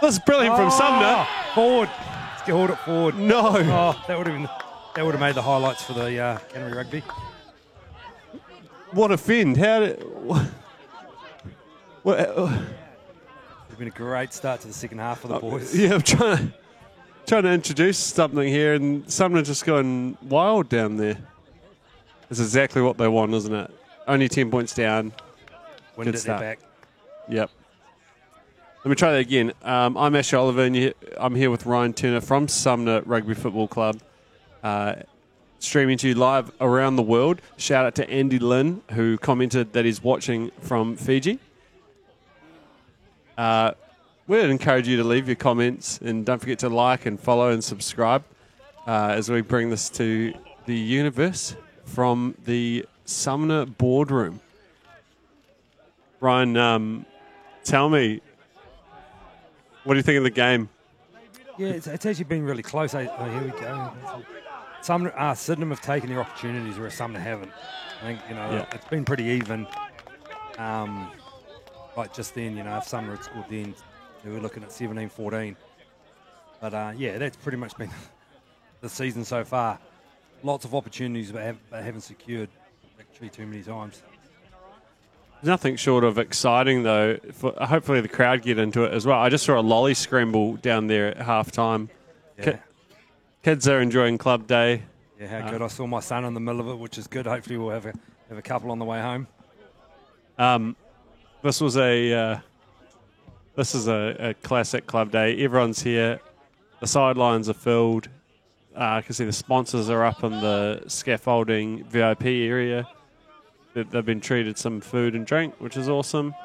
This is brilliant from Sumner. Forward. Let's get hold it forward. No. Oh, that would have made the highlights for the Canterbury Rugby. What a fend. How did... It's been a great start to the second half for the boys. Yeah, I'm trying to introduce something here, and Sumner just going wild down there. That's exactly what they want, isn't it? Only 10 points down. Wind at their back. Yep. Let me try that again. I'm Asher Oliver, and I'm here with Ryan Turner from Sumner Rugby Football Club. Streaming to you live around the world. Shout out to Andy Lynn, who commented that he's watching from Fiji. We'd encourage you to leave your comments, and don't forget to like and follow and subscribe as we bring this to the universe from the Sumner boardroom. Ryan, tell me, what do you think of the game? Yeah, it's actually been really close. Oh, here we go. Sydenham have taken their opportunities, whereas Sumner haven't. I think, It's been pretty even. Like just then, if Sumner had scored then, we were looking at 17-14. But, that's pretty much been the season so far. Lots of opportunities, but haven't secured victory too many times. Nothing short of exciting, though. Hopefully the crowd get into it as well. I just saw a lolly scramble down there at halftime. Yeah. Kids are enjoying club day. Yeah, how good. I saw my son in the middle of it, which is good. Hopefully we'll have a couple on the way home. This was a This is a classic club day. Everyone's here. The sidelines are filled. I can see the sponsors are up in the scaffolding VIP area. They've been treated some food and drink, which is awesome.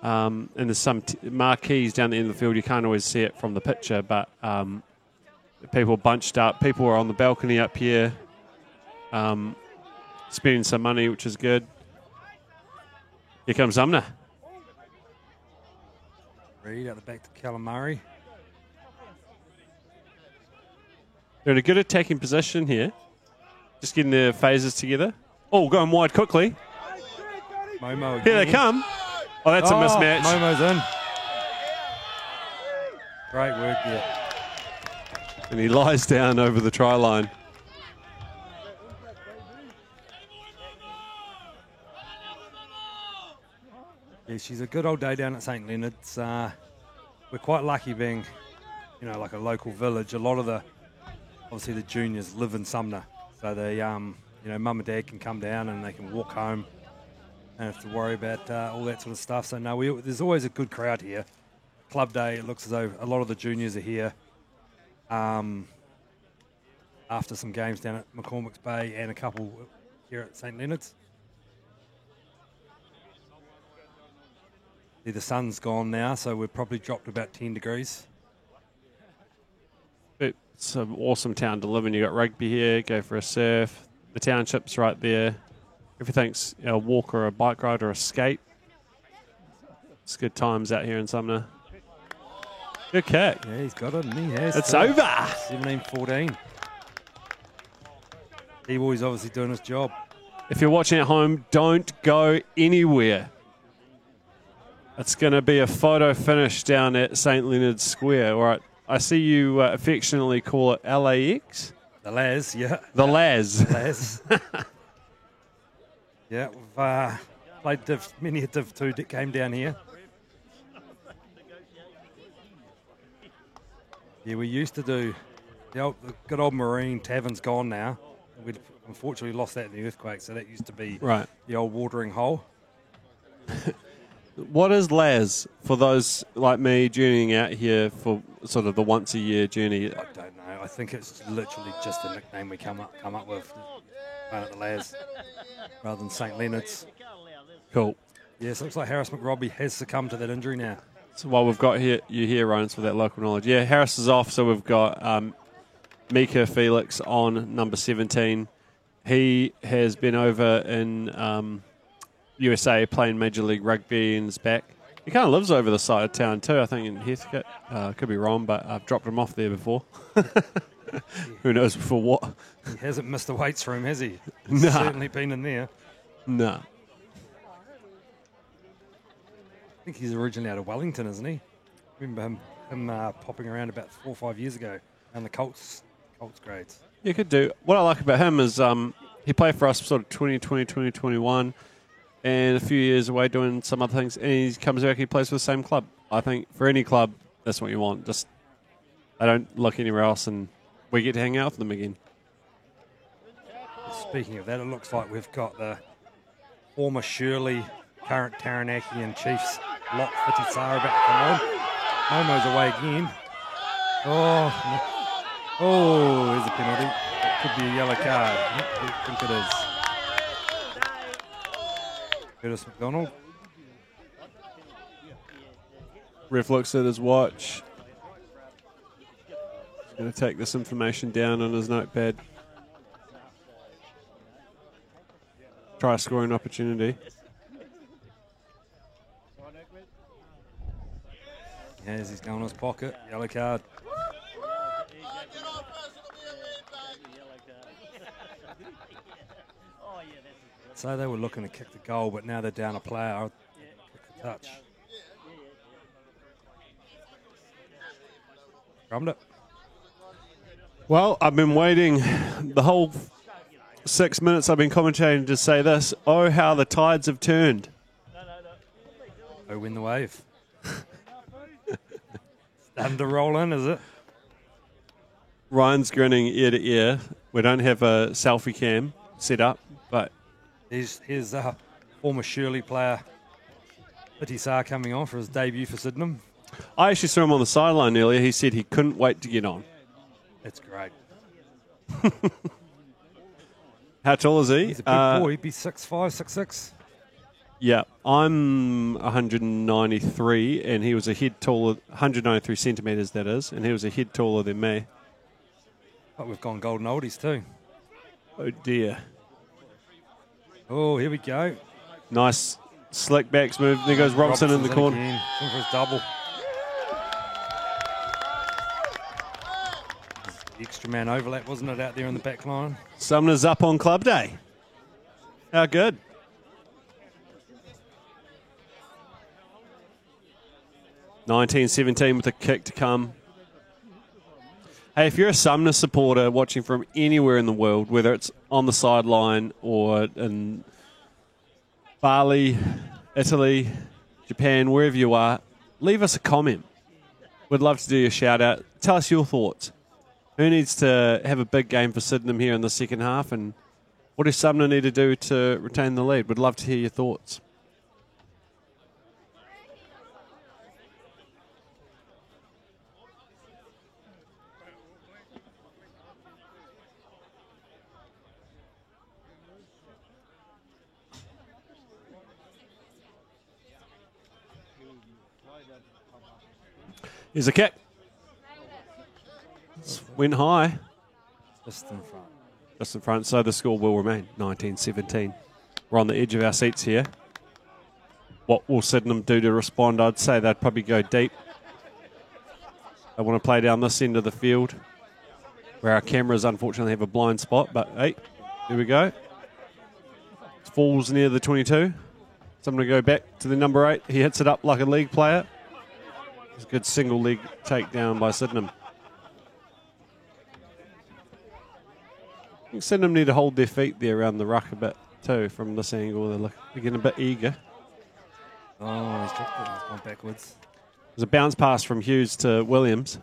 And there's some marquees down the end of the field. You can't always see it from the picture, but people bunched up. People were on the balcony up here, spending some money, which is good. Here comes Sumner. Reed out the back to Calamari. They're in a good attacking position here. Just getting their phases together. Oh, going wide quickly. Momo again. Here they come. Oh, that's a mismatch. Momo's in. Great work there. And he lies down over the try line. Yeah, she's a good old day down at St. Leonard's. We're quite lucky being, like a local village. A lot of obviously the juniors live in Sumner. So they, mum and dad can come down and they can walk home. Don't have to worry about all that sort of stuff. So no, there's always a good crowd here. Club day, it looks as though a lot of the juniors are here after some games down at McCormick's Bay and a couple here at St. Leonard's. See, the sun's gone now, so we've probably dropped about 10 degrees. It's an awesome town to live in. You got rugby here, go for a surf. The township's right there. Everything's a walk or a bike ride or a skate. It's good times out here in Sumner. Good kick. Yeah, he's got it, and he has. It's over. 17-14. D-Boy's obviously doing his job. If you're watching at home, don't go anywhere. It's going to be a photo finish down at St. Leonard's Square. All right. I see you affectionately call it LAX. The Laz, yeah. The Laz. Laz. Yeah, we've played many a Div 2 game down here. Yeah, we used to do the good old Marine Tavern's gone now. We unfortunately lost that in the earthquake, so that used to be the old watering hole. What is Laz for those like me journeying out here for sort of the once a year journey? I don't know. I think it's literally just a nickname we come up with. At the Laz rather than St. Leonard's. Cool. Yes, looks like Harris McRobbie has succumbed to that injury now. So while we've got you here, Ryan, for that local knowledge. Yeah, Harris is off, so we've got Mika Felix on number 17. He has been over in USA playing Major League Rugby and is back. He kind of lives over the side of town too, I think, in Heathcote. Could be wrong, but I've dropped him off there before. Who knows for what? He hasn't missed the weights room, has he? He's certainly been in there. No. I think he's originally out of Wellington, isn't he? Remember him popping around about 4 or 5 years ago on the Colts grades. You could do. What I like about him is he played for us sort of 2020, 2021, and a few years away doing some other things, and he comes back, he plays for the same club. I think for any club, that's what you want. Just they don't look anywhere else, and we get to hang out with them again. Speaking of that, it looks like we've got the former Shirley, current Taranaki and Chiefs, Lot Fitisara about to come on. Momo's away again. Oh, there's a penalty. It could be a yellow card. I think it is. Curtis McDonald. Ref looks at his watch. He's going to take this information down on his notepad. Try a scoring opportunity. As he's going in his pocket. Yellow card. So they were looking to kick the goal, but now they're down a player. I'll kick the touch. Drummed it. Well, I've been waiting the whole 6 minutes I've been commentating to say this. Oh, how the tides have turned. Oh, win the wave. Starting to roll in, is it? Ryan's grinning ear to ear. We don't have a selfie cam set up, but Here's a former Shirley player Piti Saar coming on for his debut for Sydenham. I actually saw him on the sideline earlier. He said he couldn't wait to get on. That's great. How tall is he? He's a big boy. He'd be 6'5", 6'6". Yeah, I'm 193, and he was a head taller, 193 centimetres, that is, and he was a head taller than me. But we've gone golden oldies too. Oh, dear. Oh, here we go. Nice slick backs move. There goes Robson in the corner. Again. In for his double. The extra man overlap, wasn't it, out there in the back line? Sumner's up on club day. How good. (19-17) with a kick to come. Hey, if you're a Sumner supporter watching from anywhere in the world, whether it's on the sideline or in Bali, Italy, Japan, wherever you are, leave us a comment. We'd love to do a shout out. Tell us your thoughts. Who needs to have a big game for Sydenham here in the second half, and what does Sumner need to do to retain the lead? We'd love to hear your thoughts. Here's a kick. Went high. Just in front. Just in front, so the score will remain 19-17. We're on the edge of our seats here. What will Sydenham do to respond? I'd say they'd probably go deep. They want to play down this end of the field, where our cameras unfortunately have a blind spot, but hey, here we go. Falls near the 22. Someone to go back to the number 8. He hits it up like a league player. It's a good single leg takedown by Sydenham. I think Sydenham need to hold their feet there around the ruck a bit too from this angle. They're getting a bit eager. Oh, he's dropped it. He's gone backwards. There's a bounce pass from Hughes to Williams.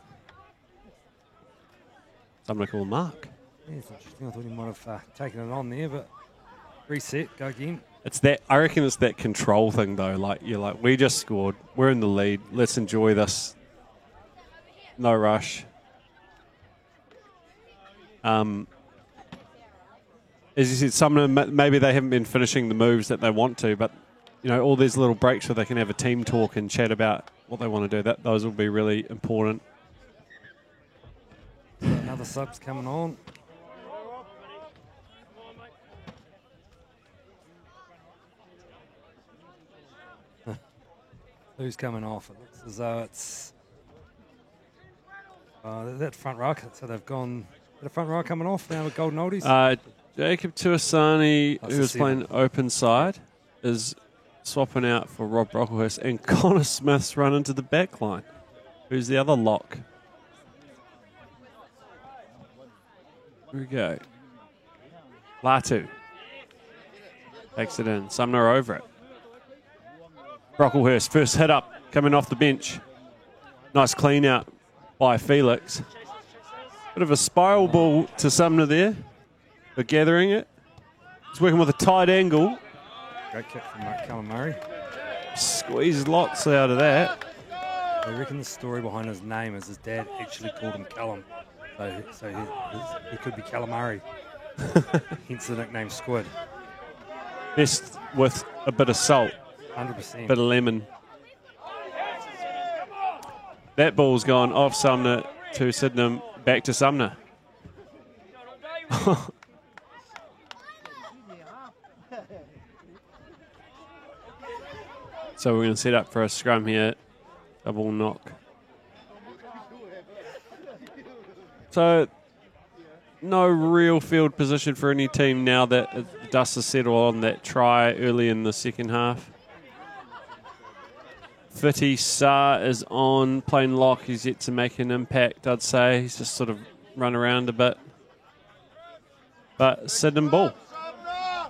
Someone to call Mark. Yeah, it's interesting. I thought he might have taken it on there, but reset, go again. It's that. I reckon it's that control thing though. Like you're like, we just scored. We're in the lead. Let's enjoy this. No rush. As you said, some maybe they haven't been finishing the moves that they want to, but you know, all these little breaks where they can have a team talk and chat about what they want to do. Those will be really important. Another sub's coming on. Who's coming off? It looks as though it's that front row. So they've gone. The front row coming off now with golden oldies. Jacob Tuasani, who was playing open side, is swapping out for Rob Brocklehurst, and Connor Smith's run into the back line. Who's the other lock? Here we go. Latu takes it in. Sumner over it. Brocklehurst, first hit up, coming off the bench. Nice clean out by Felix. Bit of a spiral ball to Sumner there. They're gathering it. He's working with a tight angle. Great kick from Callum Murray. Squeezed lots out of that. I reckon the story behind his name is his dad actually called him Callum. So he could be calamari. Hence the nickname Squid. Best with a bit of salt. 100%. Bit of lemon. That ball's gone off Sumner to Sydenham, back to Sumner. So we're going to set up for a scrum here. Double knock. So no real field position for any team now that the dust has settled on that try early in the second half. Piti Saar is on, playing lock. He's yet to make an impact, I'd say. He's just sort of run around a bit. But Sydenham ball. I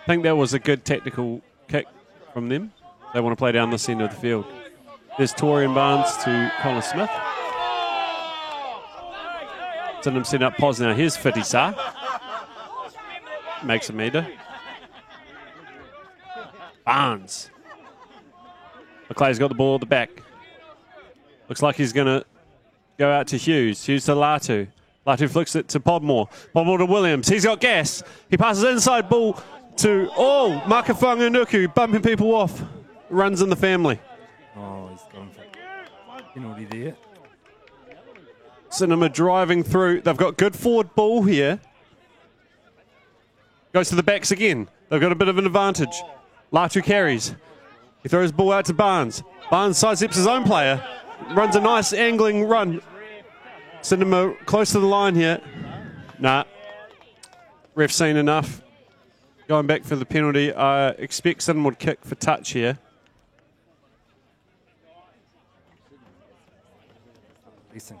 think that was a good tactical kick from them. They want to play down this end of the field. There's Torian Barnes to Connor Smith. Sydenham setting up pause now. Here's Piti Saar. Makes a meter. Barnes. McLeay's got the ball at the back. Looks like he's going to go out to Hughes. Hughes to Latu. Latu flicks it to Podmore. Podmore to Williams. He's got gas. He passes inside ball to, Makafunga Nuku, bumping people off. Runs in the family. Oh, he's gone for penalty there. Cinema driving through. They've got good forward ball here. Goes to the backs again. They've got a bit of an advantage. Latu carries. He throws the ball out to Barnes. Barnes sidesteps his own player. Runs a nice angling run. Cinema close to the line here. Nah. Ref seen enough. Going back for the penalty. I expect Cinema would kick for touch here. Releasing.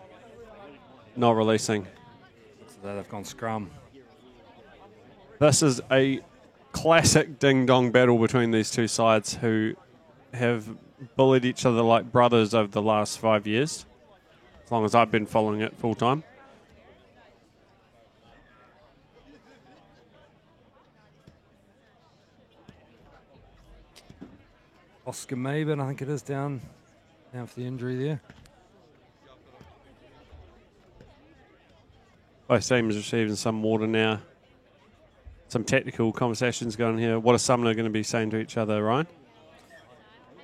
Not releasing. So they've gone scrum. This is a classic ding-dong battle between these two sides who have bullied each other like brothers over the last 5 years, as long as I've been following it full-time. Oscar Maben, I think it is, down for the injury there. Both teams receiving some water now. Some technical conversations going here. What are Sumner going to be saying to each other, Ryan?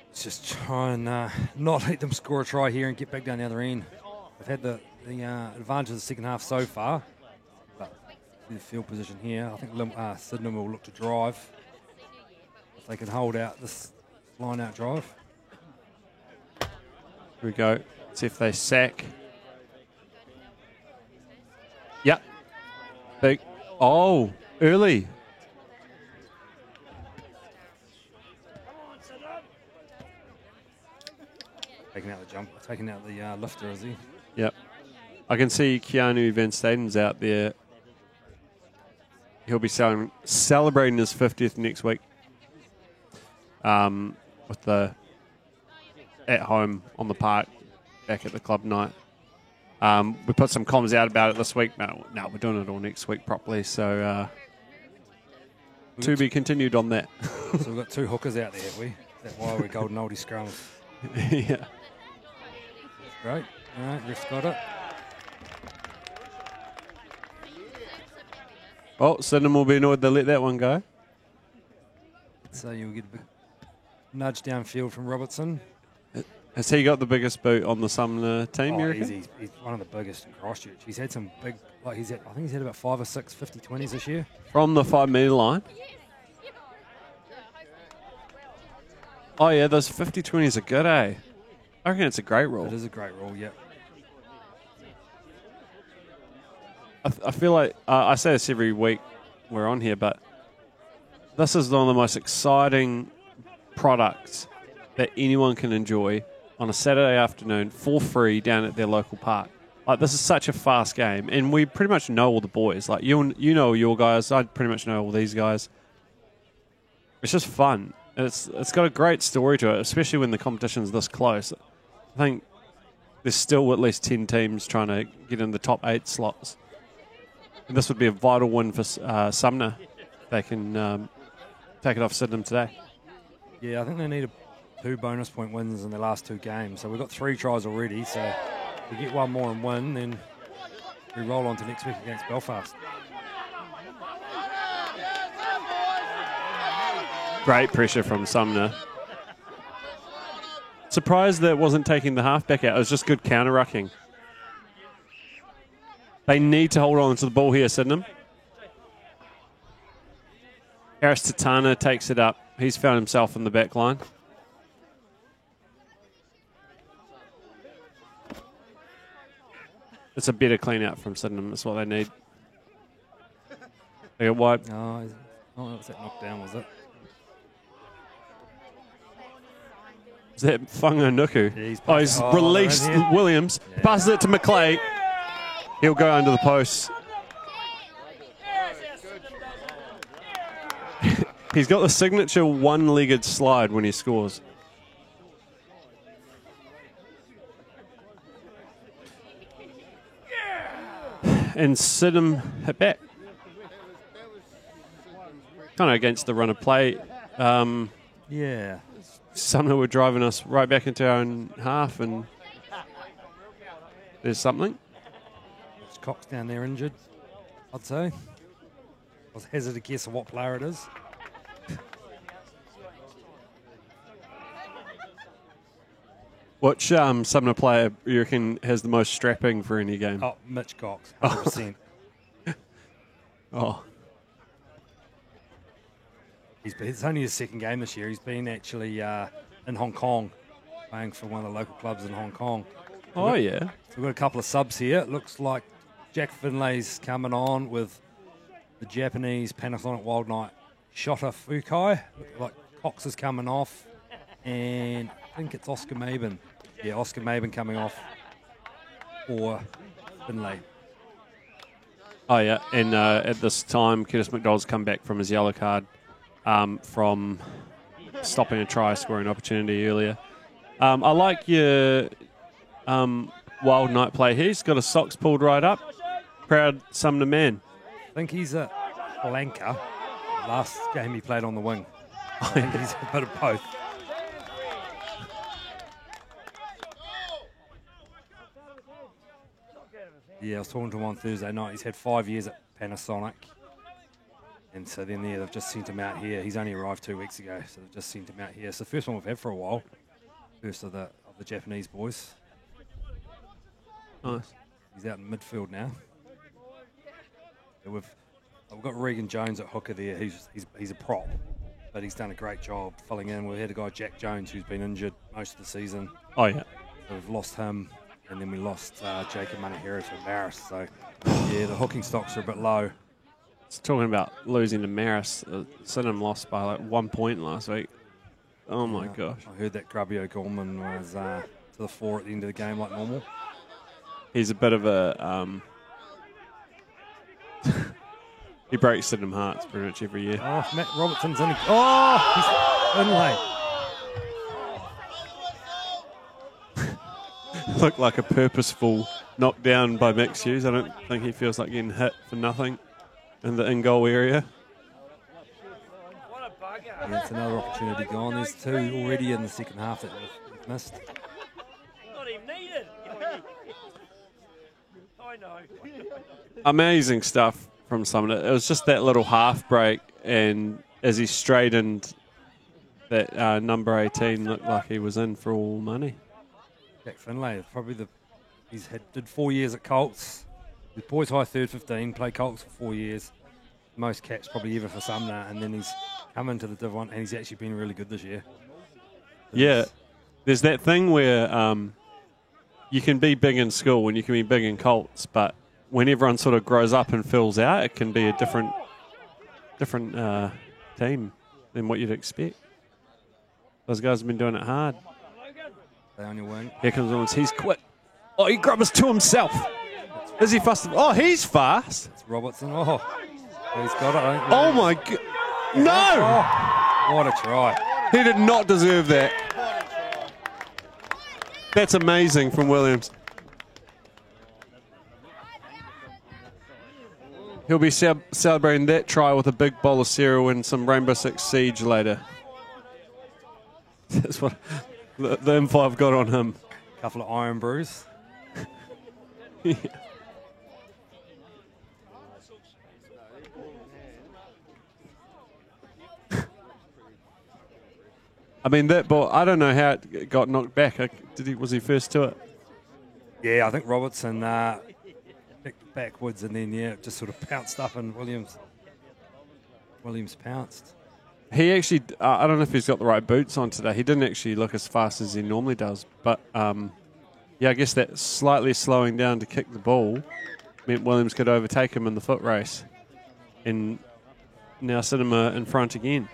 Let's just try and not let them score a try here and get back down the other end. They've had the advantage of the second half so far, but the field position here, I think Sydenham will look to drive if they can hold out this line-out drive. Here we go. See if they sack. Yep. Big. Oh, early. Taking out the lifter, is he? Yep. I can see Keanu Van Staden's out there. He'll be celebrating his 50th next week with the at home on the park back at the club night. We put some comms out about it this week. No, we're doing it all next week properly. So to be continued on that. So we've got two hookers out there, have we? That's why we're golden oldie scrums. Yeah. Great. All right, ref's got it. Oh, Sydenham will be annoyed they let that one go. So you'll get a big nudge downfield from Robertson. Has he got the biggest boot on the Sumner team, you reckon? He's one of the biggest in Christchurch. He's had some big, I think he's had about 5 or 6 50-20s this year. From the 5 metre line? Oh, yeah, those 50-20s are good, eh? I reckon it's a great rule. It is a great rule, yep. I feel like, I say this every week we're on here, but this is one of the most exciting products that anyone can enjoy on a Saturday afternoon for free down at their local park. Like, this is such a fast game, and we pretty much know all the boys. Like, you know your guys, I pretty much know all these guys. It's just fun. It's got a great story to it, especially when the competition's this close. I think there's still at least 10 teams trying to get in the top 8 slots. And this would be a vital win for Sumner. They can take it off Sydenham today. Yeah, I think they need 2 bonus point wins in the last 2 games. So we've got 3 tries already. So if we get one more and win, then we roll on to next week against Belfast. Great pressure from Sumner. Surprised that it wasn't taking the halfback out. It was just good counter-rucking. They need to hold on to the ball here, Sydenham. Harris Tatana takes it up. He's found himself in the back line. It's a better clean-out from Sydenham. That's what they need. They got wiped. Oh, that was that knockdown, was it? Is that Funga Nuku? Yeah, he's released Williams. Yeah. Passes it to McLeay. He'll go under the post. He's got the signature one-legged slide when he scores. And Sydenham hit back. Kind of against the run of play. Yeah. Sumner were driving us right back into our own half, and there's something. There's Cox down there injured, I'd say. I was hazard to guess of what player it is. Which Sumner player you reckon has the most strapping for any game? Oh, Mitch Cox, 100%. Oh, It's only his second game this year. He's been actually in Hong Kong, playing for one of the local clubs in Hong Kong. oh yeah. So we've got a couple of subs here. It looks like Jack Finlay's coming on with the Japanese Panasonic Wild Knight Shota Fukai. Looks like Cox is coming off. And I think it's Oscar Maben. Yeah, Oscar Maben coming off for Finlay. Oh yeah, and at this time, Curtis McDonald's come back from his yellow card from stopping a try scoring opportunity earlier. I like your Wild Knight play here. He's got his socks pulled right up. Proud Sumner man. I think he's a flanker. Last game he played on the wing. I think he's a bit of both. Yeah, I was talking to him on Thursday night. He's had 5 years at Panasonic. And so then they've just sent him out here. He's only arrived 2 weeks ago, so they've just sent him out here. It's the first one we've had for a while. First of the Japanese boys. Nice. He's out in midfield now. We've got Regan Jones at hooker there. He's a prop, but he's done a great job filling in. We had a guy, Jack Jones, who's been injured most of the season. Oh yeah. So we've lost him, and then we lost Jacob Manahira to Maris. So yeah, the hooking stocks are a bit low. It's talking about losing to Maris. Sydenham lost by like 1 point last week. Oh my gosh. I heard that Grubby O'Gorman was to the fore at the end of the game like normal. He's a bit of a he breaks Sydenham hearts pretty much every year. Oh, Matt Robertson's in. He's Finlay. Looked like a purposeful knockdown by Max Hughes. I don't think he feels like getting hit for nothing in the in-goal area. What a bugger. Yeah, it's another opportunity gone. There's two already in the second half that we've missed. Not even needed. I know. Amazing stuff from Sumner. It was just that little half break, and as he straightened, that number 18 looked like he was in for all money. Jack Finlay, did 4 years at Colts. The boys high third 15, played Colts for 4 years. Most caps probably ever for Sumner, and then he's come into the Div 1 and he's actually been really good this year. Yeah, there's that thing where you can be big in school and you can be big in Colts, but when everyone sort of grows up and fills out, it can be a different team than what you'd expect. Those guys have been doing it hard. Stay on your wing. Here comes Owens. He's quick. Oh, he grabs to himself. Is he fast? Oh, he's fast. It's Robertson. Oh, he's got it. I think. Oh, my God. No! Oh, what a try. He did not deserve that. That's amazing from Williams. He'll be celebrating that try with a big bowl of cereal and some Rainbow Six Siege later. That's what the info I've got on him. Couple of iron brews. Yeah. I mean, that ball, I don't know how it got knocked back. Was he first to it? Yeah, I think Robertson picked it backwards and then, just sort of pounced up and Williams pounced. He actually, I don't know if he's got the right boots on today. He didn't actually look as fast as he normally does. But, I guess that slightly slowing down to kick the ball meant Williams could overtake him in the foot race. And now Cinema in front again.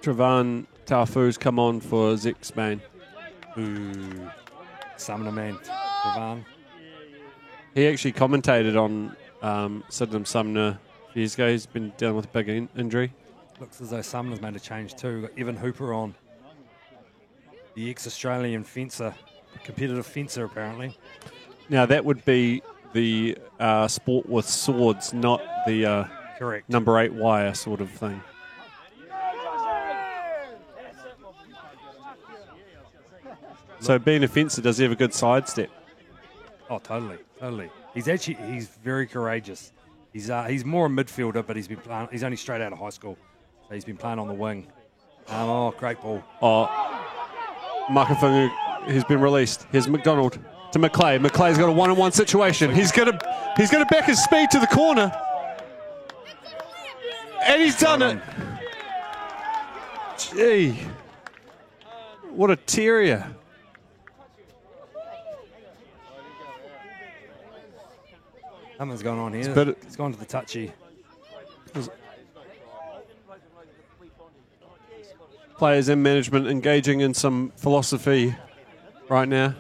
Trevan Taufu's come on for Zek Spain. Ooh. Sumner man. Trevan. He actually commentated on Sydenham Sumner years ago. He's been dealing with a big injury. Looks as though Sumner's made a change too. We've got Evan Hooper on. The ex-Australian fencer. Competitive fencer, apparently. Now, that would be the sport with swords, not the Correct. number 8 wire sort of thing. So being a fencer, does he have a good sidestep? Oh, totally. He's very courageous. He's more a midfielder, but he's only straight out of high school, so he's been playing on the wing. Great ball. Oh, Makafungu has been released. Here's McDonald to McClay. McClay's got a 1-on-1 situation. He's gonna back his speed to the corner, and he's done it. Gee, what a terrier! Something's going on here. It's gone to the touchy. Players and management engaging in some philosophy right now.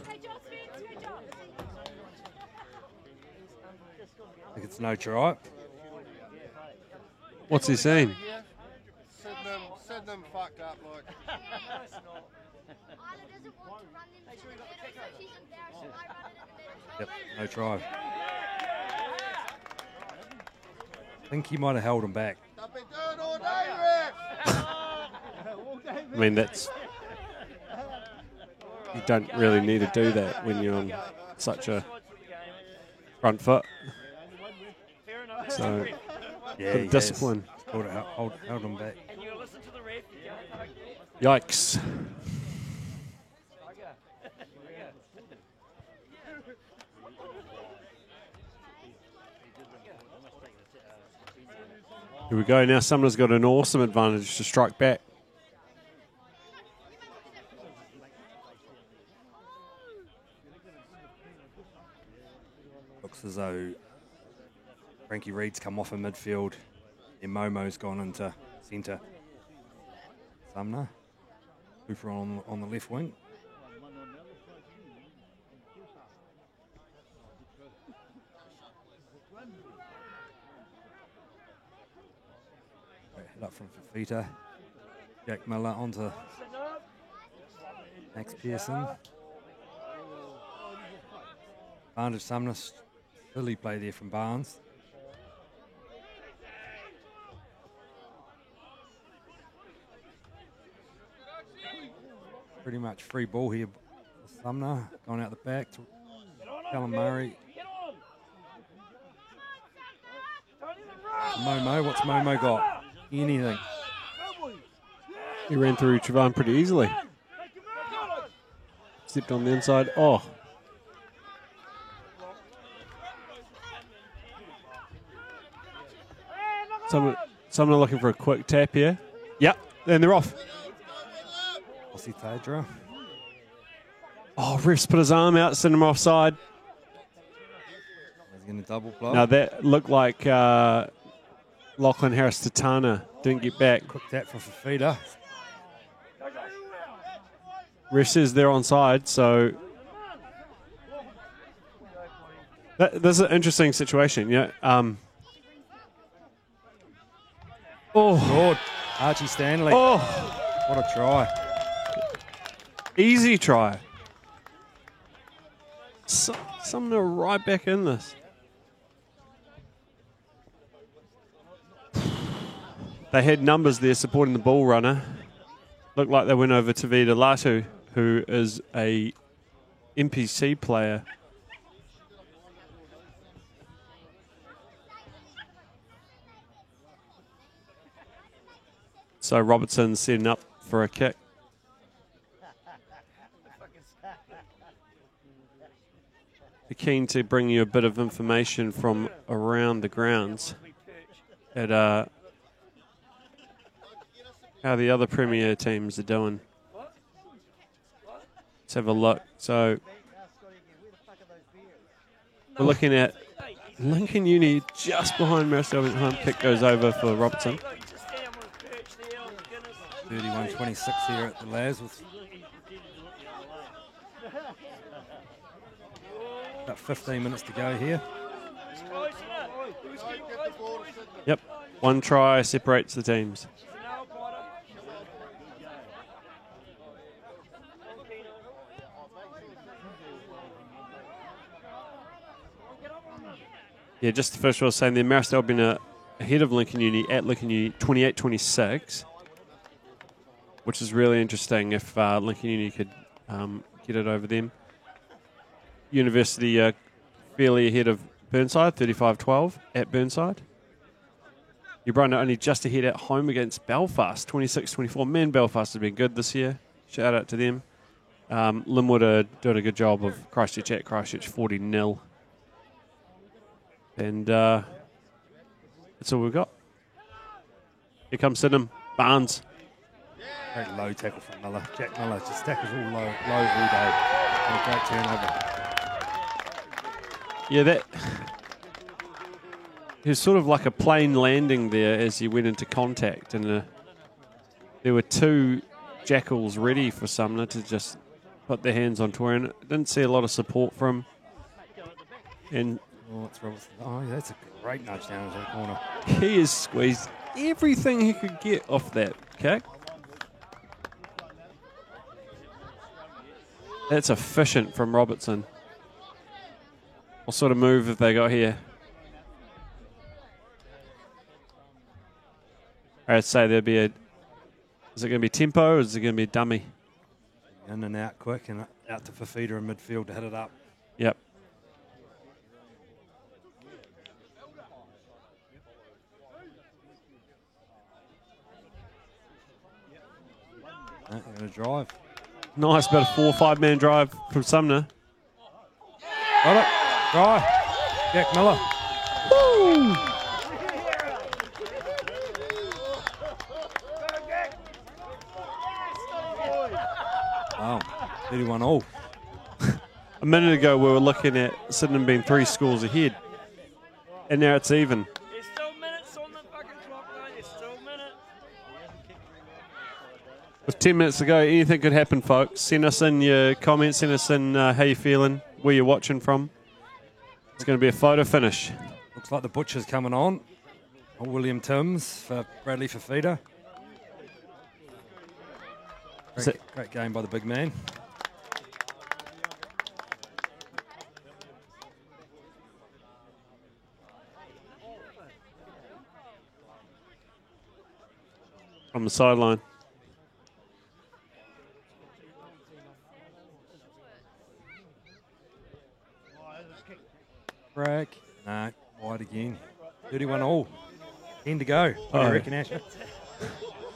I think it's no try. What's he saying? Sydenham fucked up, like. Yep, no try. I think he might have held him back. I mean, you don't really need to do that when you're on such a front foot. So, Yeah, discipline. Held him back. Yikes. Here we go. Now Sumner's got an awesome advantage to strike back. Looks as though Frankie Reed's come off in midfield. And Momo's gone into centre. Sumner. Hooper on the left wing. Great hit up from Fafita. Jack Miller onto Max Pearson. Advantage Sumner. Silly play there from Barnes. Pretty much free ball here for Sumner. Going out the back to Callum Murray. Momo, what's Momo got? Anything. He ran through Trevon pretty easily. Stepped on the inside. Oh. Someone looking for a quick tap here. Yep, and they're off. Aussie Tadra. Oh, ref's put his arm out, sent him offside. He's going to double blow. Now that looked like Lachlan Harris-Tatana didn't get back. Quick tap for Fafita. Ref says they're onside, so this is an interesting situation. Yeah. Lord. Archie Stanley. Oh, What a try. easy try. Sumner right back in this. They had numbers there supporting the ball runner. Looked like they went over to Vida Latu, who is a NPC player. So Robertson setting up for a kick. We're keen to bring you a bit of information from around the grounds at how the other Premier teams are doing. Let's have a look. So we're looking at Lincoln Uni just behind Marcel. Kick goes over for Robertson. 31-26 here at the Laz with about 15 minutes to go here. Yep. One try separates the teams. Yeah, just the first one I was saying there, Maristelle have been ahead of Lincoln Uni at Lincoln Uni 28-26, which is really interesting if Lincoln Uni could get it over them. University fairly ahead of Burnside, 35-12 at Burnside. Ubrana only just ahead at home against Belfast, 26-24. Man, Belfast has been good this year. Shout out to them. Linwood are doing a good job of Christchurch at Christchurch, 40-0. And that's all we've got. Here comes Sydenham. Barnes. Great low tackle from Miller. Jack Miller just tackles all low all day. And a great turnover. Yeah, that... It was sort of like a plane landing there as he went into contact. And there were two jackals ready for Sumner to just put their hands on Torian. Didn't see a lot of support from him. And that's a great nudge down into the corner. he has squeezed everything he could get off that kick. That's efficient from Robertson. What sort of move have they got here? I'd say there'd be a... Is it going to be tempo or is it going to be a dummy? In and out quick and out to Fafita in midfield to hit it up. Yep. Going to drive. Nice, about a 4 or 5 man drive from Sumner. Got it. Drive. Jack Miller. Woo! Wow. 31-all. A minute ago, we were looking at Sydenham being 3 scores ahead. And now it's even. There's still minutes on the fucking clock, though. There's still minutes. With 10 minutes to go, anything could happen, folks. Send us in your comments. Send us in how you're feeling, where you're watching from. It's going to be a photo finish. Looks like the Butcher's coming on. William Timms for Bradley Fafita. Great game by the big man. On the sideline. Break. No, wide again. 31-all. 10 to go. What do you reckon, Asher?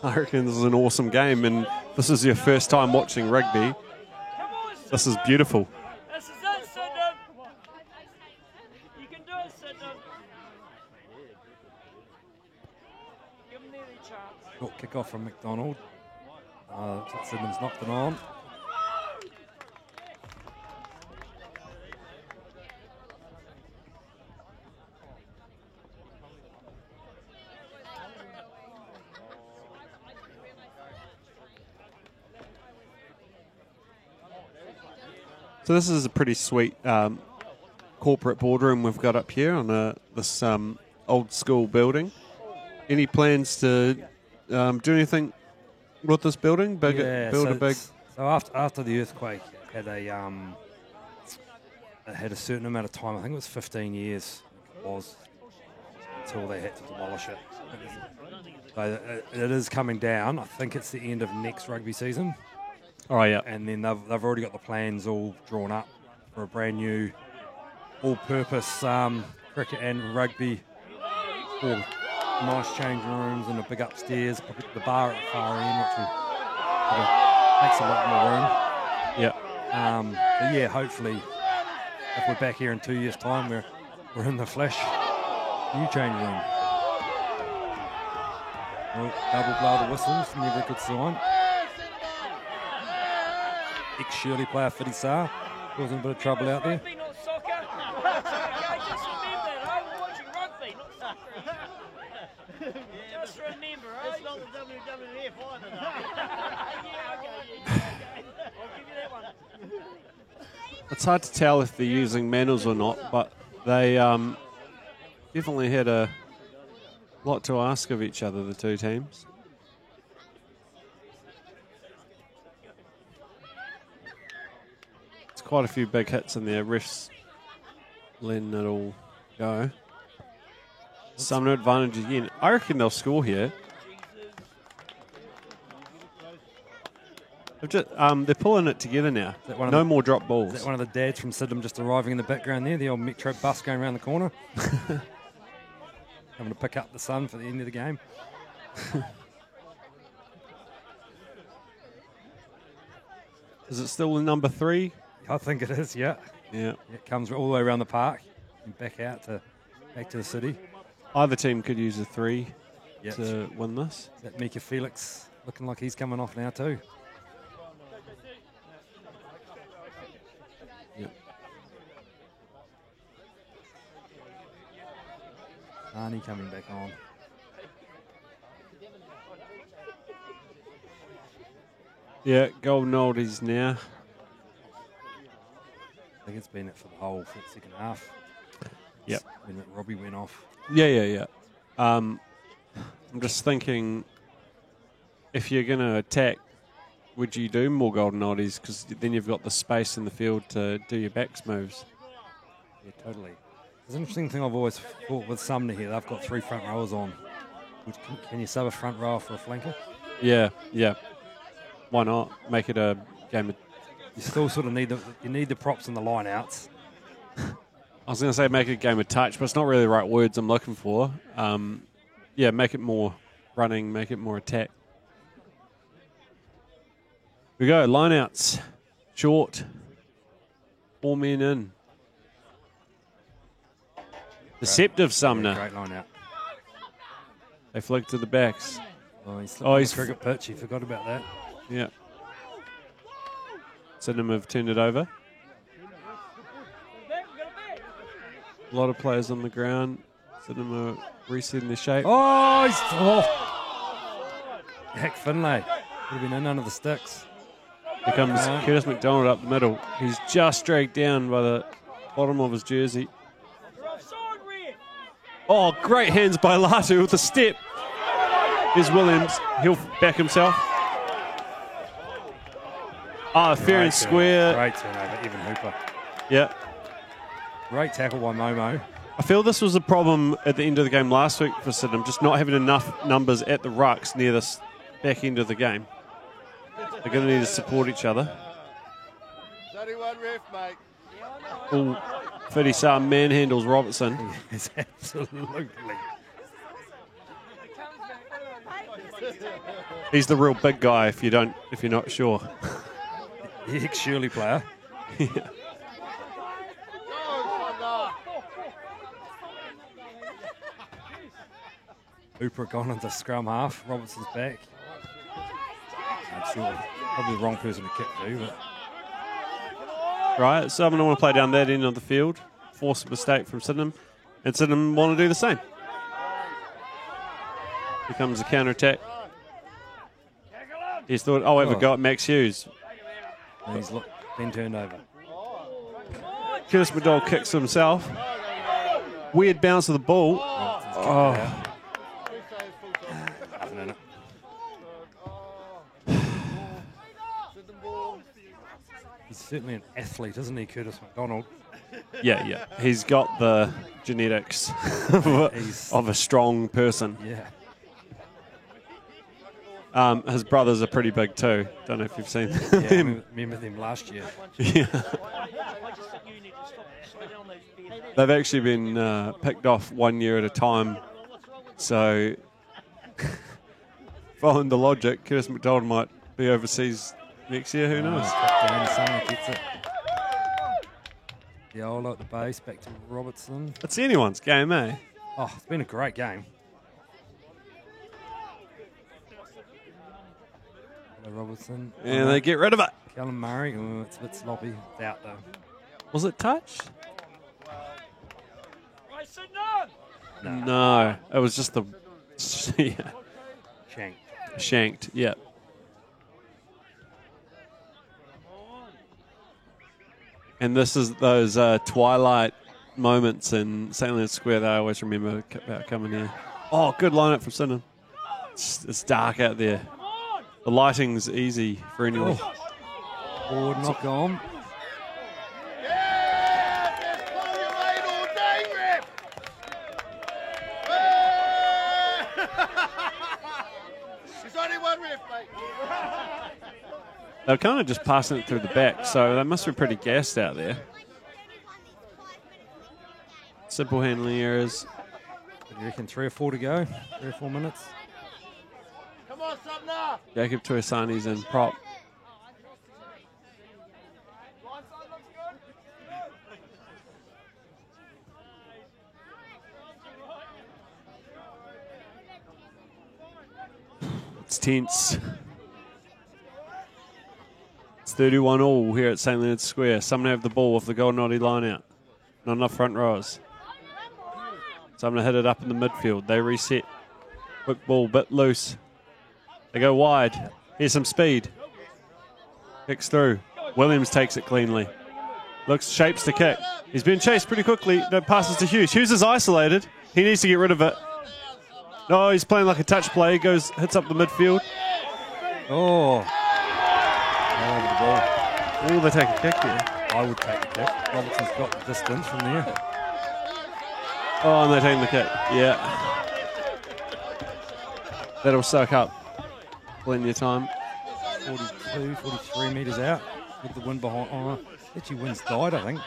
I reckon this is an awesome game, and this is your first time watching rugby. This is beautiful. This is it, Sydenham. You can do it, Sydenham. Give them the chance. Short kick off from McDonald. Looks like Sydenham's knocked it on. So this is a pretty sweet corporate boardroom we've got up here on this old school building. Any plans to do anything with this building? Build a big... So after the earthquake, it had a certain amount of time. I think it was 15 years. It was until they had to demolish it. So it is coming down. I think it's the end of next rugby season. Oh, yeah. And then they've already got the plans all drawn up for a brand new all-purpose cricket and rugby. All nice changing rooms and a big upstairs, the bar at the far end, which makes a lot more room. Yeah. But yeah, hopefully, if we're back here in 2 years' time, we're in the flesh. New changing room. Double blow the whistles, never a good sign. Ex-Shirley player Fiddy Saar causing a bit of trouble out there. Rugby, not soccer. Okay, just remember that. I'm watching rugby, not soccer. Just remember, eh? It's not the WWF either, though. Yeah, okay. I'll give you that one. It's hard to tell if they're using manuals or not, but they definitely had a lot to ask of each other, the two teams. Quite a few big hits in there. Refs letting it all go. Sumner advantage again. I reckon they'll score here. They're pulling it together now. No more drop balls. Is that one of the dads from Sydenham just arriving in the background there? The old Metro bus going around the corner. Having to pick up the son for the end of the game. Is it still number 3? I think it is, yeah. Yeah. It comes all the way around the park and back to the city. Either team could use a 3 Yep. to win this. That Mika Felix looking like he's coming off now too. Yep. Arnie coming back on. Yeah, golden oldies now. I think it's been it for the whole second half. Yep. When Robbie went off. Yeah. I'm just thinking, if you're going to attack, would you do more golden oldies? Because then you've got the space in the field to do your backs moves. Yeah, totally. There's an interesting thing I've always thought with Sumner here. They've got 3 front rowers on. Can you sub a front rower for a flanker? Yeah. Why not? Make it a game of... You still sort of need the props and the line outs. I was going to say make it a game of touch, but it's not really the right words I'm looking for. Make it more running, make it more attack. We go, line-outs. Short. 4 men in. Deceptive Sumner. Yeah, great line out. They flick to the backs. Oh, he's Oh, he's cricket pitch. He forgot about that. Yeah. Sydenham have turned it over. A lot of players on the ground. Sydenham are resetting their shape. Oh, he's Heck, Finlay. Would have been in under the sticks. Here comes Curtis McDonald up the middle. He's just dragged down by the bottom of his jersey. Oh, great hands by Latu with a step. Here's Williams. He'll back himself. Fair and square. Great turnover, Evan Hooper. Yeah. Great tackle by Momo. I feel this was a problem at the end of the game last week for Sydenham, just not having enough numbers at the rucks near this back end of the game. They're going to need to support each other. There's only one ref, mate. Oh, Fiddy-Sar manhandles Robertson. Yes, absolutely. He's the real big guy if you're not sure. The ex-Shirley player. Yeah. Hooper gone into scrum half. Robertson's back. Absolutely. Probably the wrong person to kick to, but Right, Sydenham want to play down that end of the field. Force a mistake from Sydenham. And Sydenham want to do the same. Here comes the counter-attack. He's thought, have a go at Max Hughes. and he's been turned over. Curtis McDowell kicks himself. Weird bounce of the ball. Oh. Nothing in it. He's certainly an athlete, isn't he, Curtis McDonald? Yeah. He's got the genetics of a strong person. Yeah. His brothers are pretty big too. Don't know if you've seen Yeah, them. I remember them last year. Yeah. They've actually been picked off 1 year at a time. So, following the logic, Curtis McDonald might be overseas next year. Who knows? Down, Sumner gets it. Diola at the base, back to Robertson. It's anyone's game, eh? Oh, it's been a great game. Robertson. And they get rid of it. Callum Murray. Oh, it's a bit sloppy. It's out though. Was it touch? No. No, it was just the Shank. shanked. Yeah. And this is those twilight moments in St. Leonard's Square that I always remember about coming here. Oh, good lineup from Sydenham. It's dark out there. The lighting's easy for anyone. Forward knock on. 31 ref, mate. They're kind of just passing it through the back, so they must be pretty gassed out there. Simple handling errors. What do you reckon, 3 or 4 to go? 3 or 4 minutes? Come on, Sumner. Jacob Tuasani's in prop. It's tense. It's 31-all here at St. Leonard's Square. Someone have the ball with the Golden Oddie line out. Not enough front rows. Someone hit it up in the midfield. They reset. Quick ball, bit loose. They go wide. Here's some speed. Kicks through. Williams takes it cleanly. Shapes the kick. He's been chased pretty quickly. No, passes to Hughes. Hughes is isolated. He needs to get rid of it. No, he's playing like a touch play. Hits up the midfield. Oh. Over the ball. Oh, they take a kick here. I would take the kick. Robertson's got the distance from there. Oh, and they're taking the kick. Yeah. That'll soak up. Plenty of time. 42, 43 metres out. With the wind behind. Oh, actually, wind's died, I think.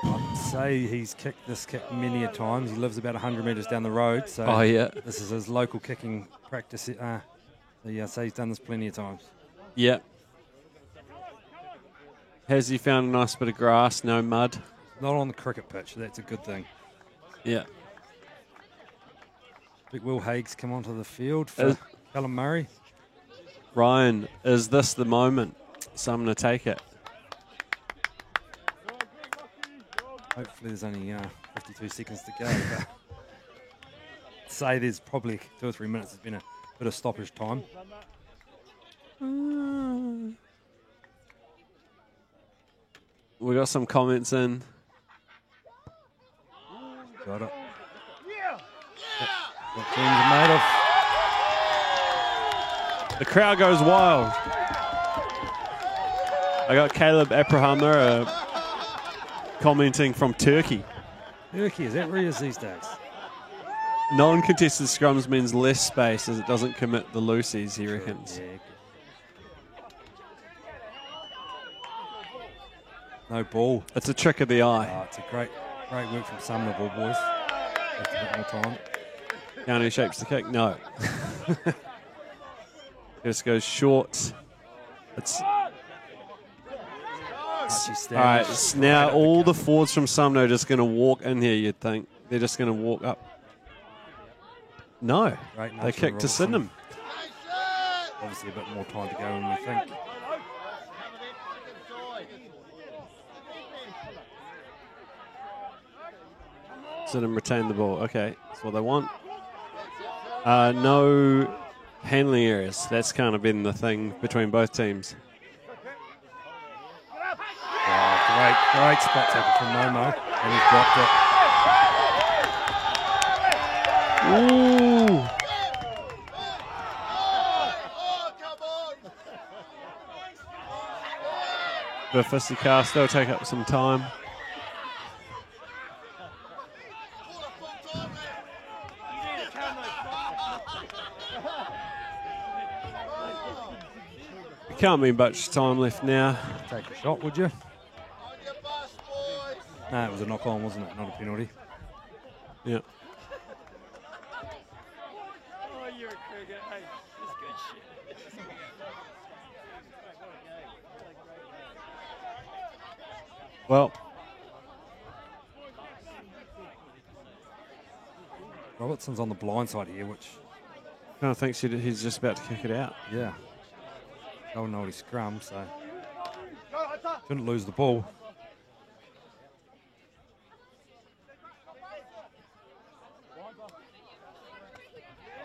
I'd say he's kicked this kick many a times. He lives about 100 metres down the road. So Oh, yeah. this is his local kicking practice. So yeah, I'd say he's done this plenty of times. Yeah. Has he found a nice bit of grass? No mud? Not on the cricket pitch. That's a good thing. Yeah. Big Will Haig's come onto the field for Callum Murray. Ryan, is this the moment? Someone to take it. Hopefully there's only 52 seconds to go. But I'd say there's probably 2 or 3 minutes. There's been a bit of stoppage time. We got some comments in. Got it. What teams are made of? The crowd goes wild. I got Caleb Abrahamur commenting from Turkey. Turkey, is that where he is these days? Non-contested scrums means less space as it doesn't commit the loosies, he reckons. Yeah. No ball. It's a trick of the eye. Oh, it's a great work from Sumner ball, boys. Just a bit more time. County shapes the kick. No. Just goes short. It's all right. So now all the forwards from Sumner are just going to walk in here. You'd think they're just going to walk up. No, they kick to Sydenham. Obviously, a bit more time to go than we think. Sydenham retain the ball. Okay, that's what they want. No handling areas. That's kind of been the thing between both teams. Oh, great spot tackle from Momo, and he's dropped it. Ooh. The fisticuffs, they'll take up some time. Can't be much time left now. Take a shot, would you? No, it was a knock on, wasn't it? Not a penalty. Yeah. Oh, you're a cricket. Hey, that's good shit. Well, Robertson's on the blind side here, which kind of thinks he's just about to kick it out. yeah. Golden Oldie scrum, so shouldn't lose the ball.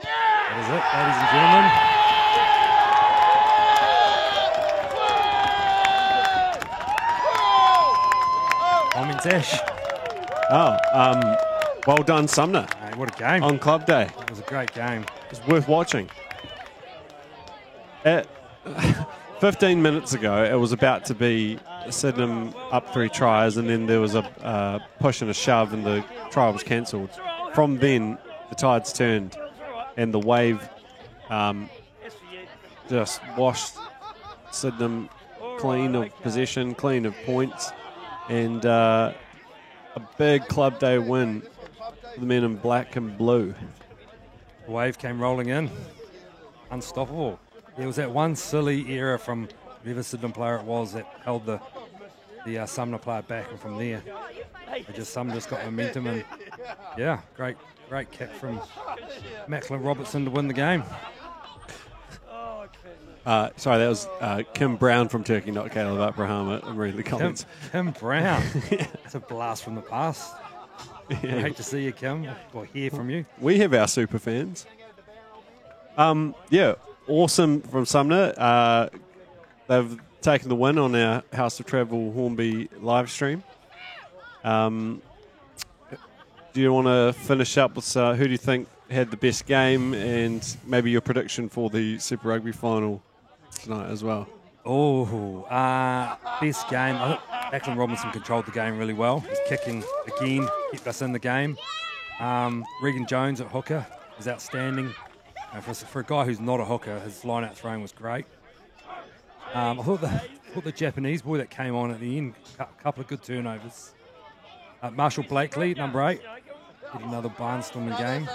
That is it, ladies and gentlemen. Comments, Ash. Oh, well done, Sumner. Hey, what a game. On club day. It was a great game. It's worth watching. 15 minutes ago, it was about to be Sydenham up 3 tries, and then there was a push and a shove, and the try was cancelled. From then, the tide's turned, and the wave just washed Sydenham clean of possession, clean of points, and a big club day win for the men in black and blue. The wave came rolling in, unstoppable. There was that one silly error from whoever Sydenham player it was that held the Sumner player back, and from there, Sumner just got momentum, and yeah, great kick from Macklin Robertson to win the game. Sorry, that was Kim Brown from Turkey, not Caleb Abraham. I'm reading the comments. Kim Brown. It's a blast from the past. Yeah. I hate to see you, Kim, or hear from you. We have our super fans. Awesome from Sumner. They've taken the win on our House of Travel Hornby live stream. Do you want to finish up with who do you think had the best game, and maybe your prediction for the Super Rugby final tonight as well? Best game. I think Macklin Robinson controlled the game really well. His kicking, again, kept us in the game. Regan Jones at hooker was outstanding. For a guy who's not a hooker, his line-out throwing was great. I thought the Japanese boy that came on at the end, a couple of good turnovers. Marshall Blakely, number 8, did another barnstorming game.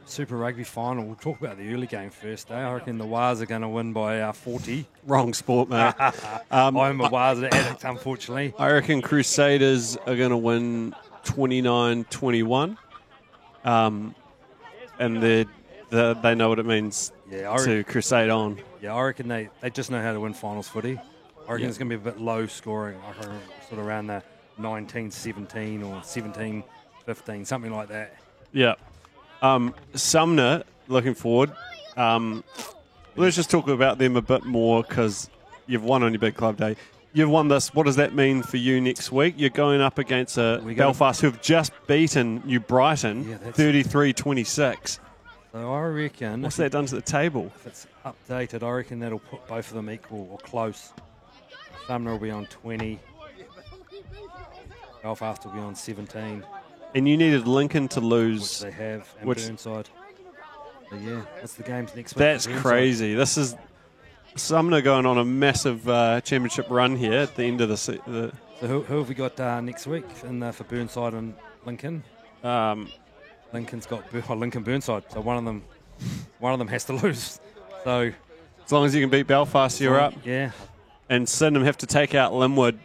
Super Rugby final. We'll talk about the early game first. I reckon the Wars are going to win by 40. Wrong sport, mate. I'm a Wars addict, unfortunately. I reckon Crusaders are going to win 29-21. And they know what it means to crusade on. Yeah, I reckon they just know how to win finals footy. I reckon it's going to be a bit low scoring, sort of around the 19-17 or 17-15, something like that. Yeah. Sumner, looking forward. Let's just talk about them a bit more, because you've won on your big club day. You've won this. What does that mean for you next week? You're going up against Belfast, who've just beaten New Brighton 33-26. So I reckon... What's that done to the table? If it's updated, I reckon that'll put both of them equal or close. Sumner will be on 20. Belfast will be on 17. And you needed Lincoln to lose. Which they have, and Burnside. So yeah, that's the games next week. That's crazy. This is Sumner going on a massive championship run here at the end of the season. So who have we got next week for Burnside and Lincoln? Lincoln's got Lincoln Burnside, so one of them has to lose. So as long as you can beat Belfast, you're up. Yeah. And Sydenham have to take out Linwood,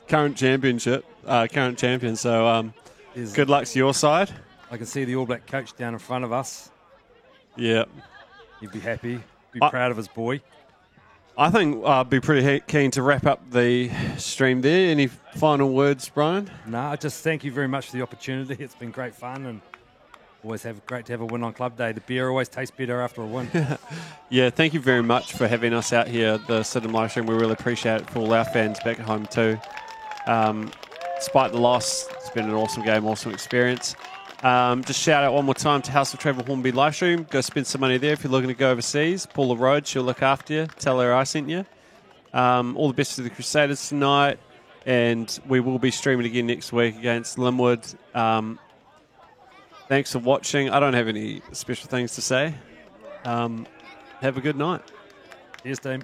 current champion. So good luck to your side. I can see the All Black coach down in front of us. Yeah. He'd be happy, proud of his boy. I think I'd be pretty keen to wrap up the stream there. Any final words, Brian? No, I just thank you very much for the opportunity. It's been great fun, and always great to have a win on Club Day. The beer always tastes better after a win. Yeah, thank you very much for having us out here at the Sydenham live stream. We really appreciate it for all our fans back at home too. Despite the loss, it's been an awesome game, awesome experience. Just shout out one more time to House of Travel Hornby live stream. Go spend some money there if you're looking to go overseas. Paula Rhodes, she'll look after you. Tell her I sent you. All the best to the Crusaders tonight, and we will be streaming again next week against Linwood. Thanks for watching. I don't have any special things to say. Have a good night. Cheers, team.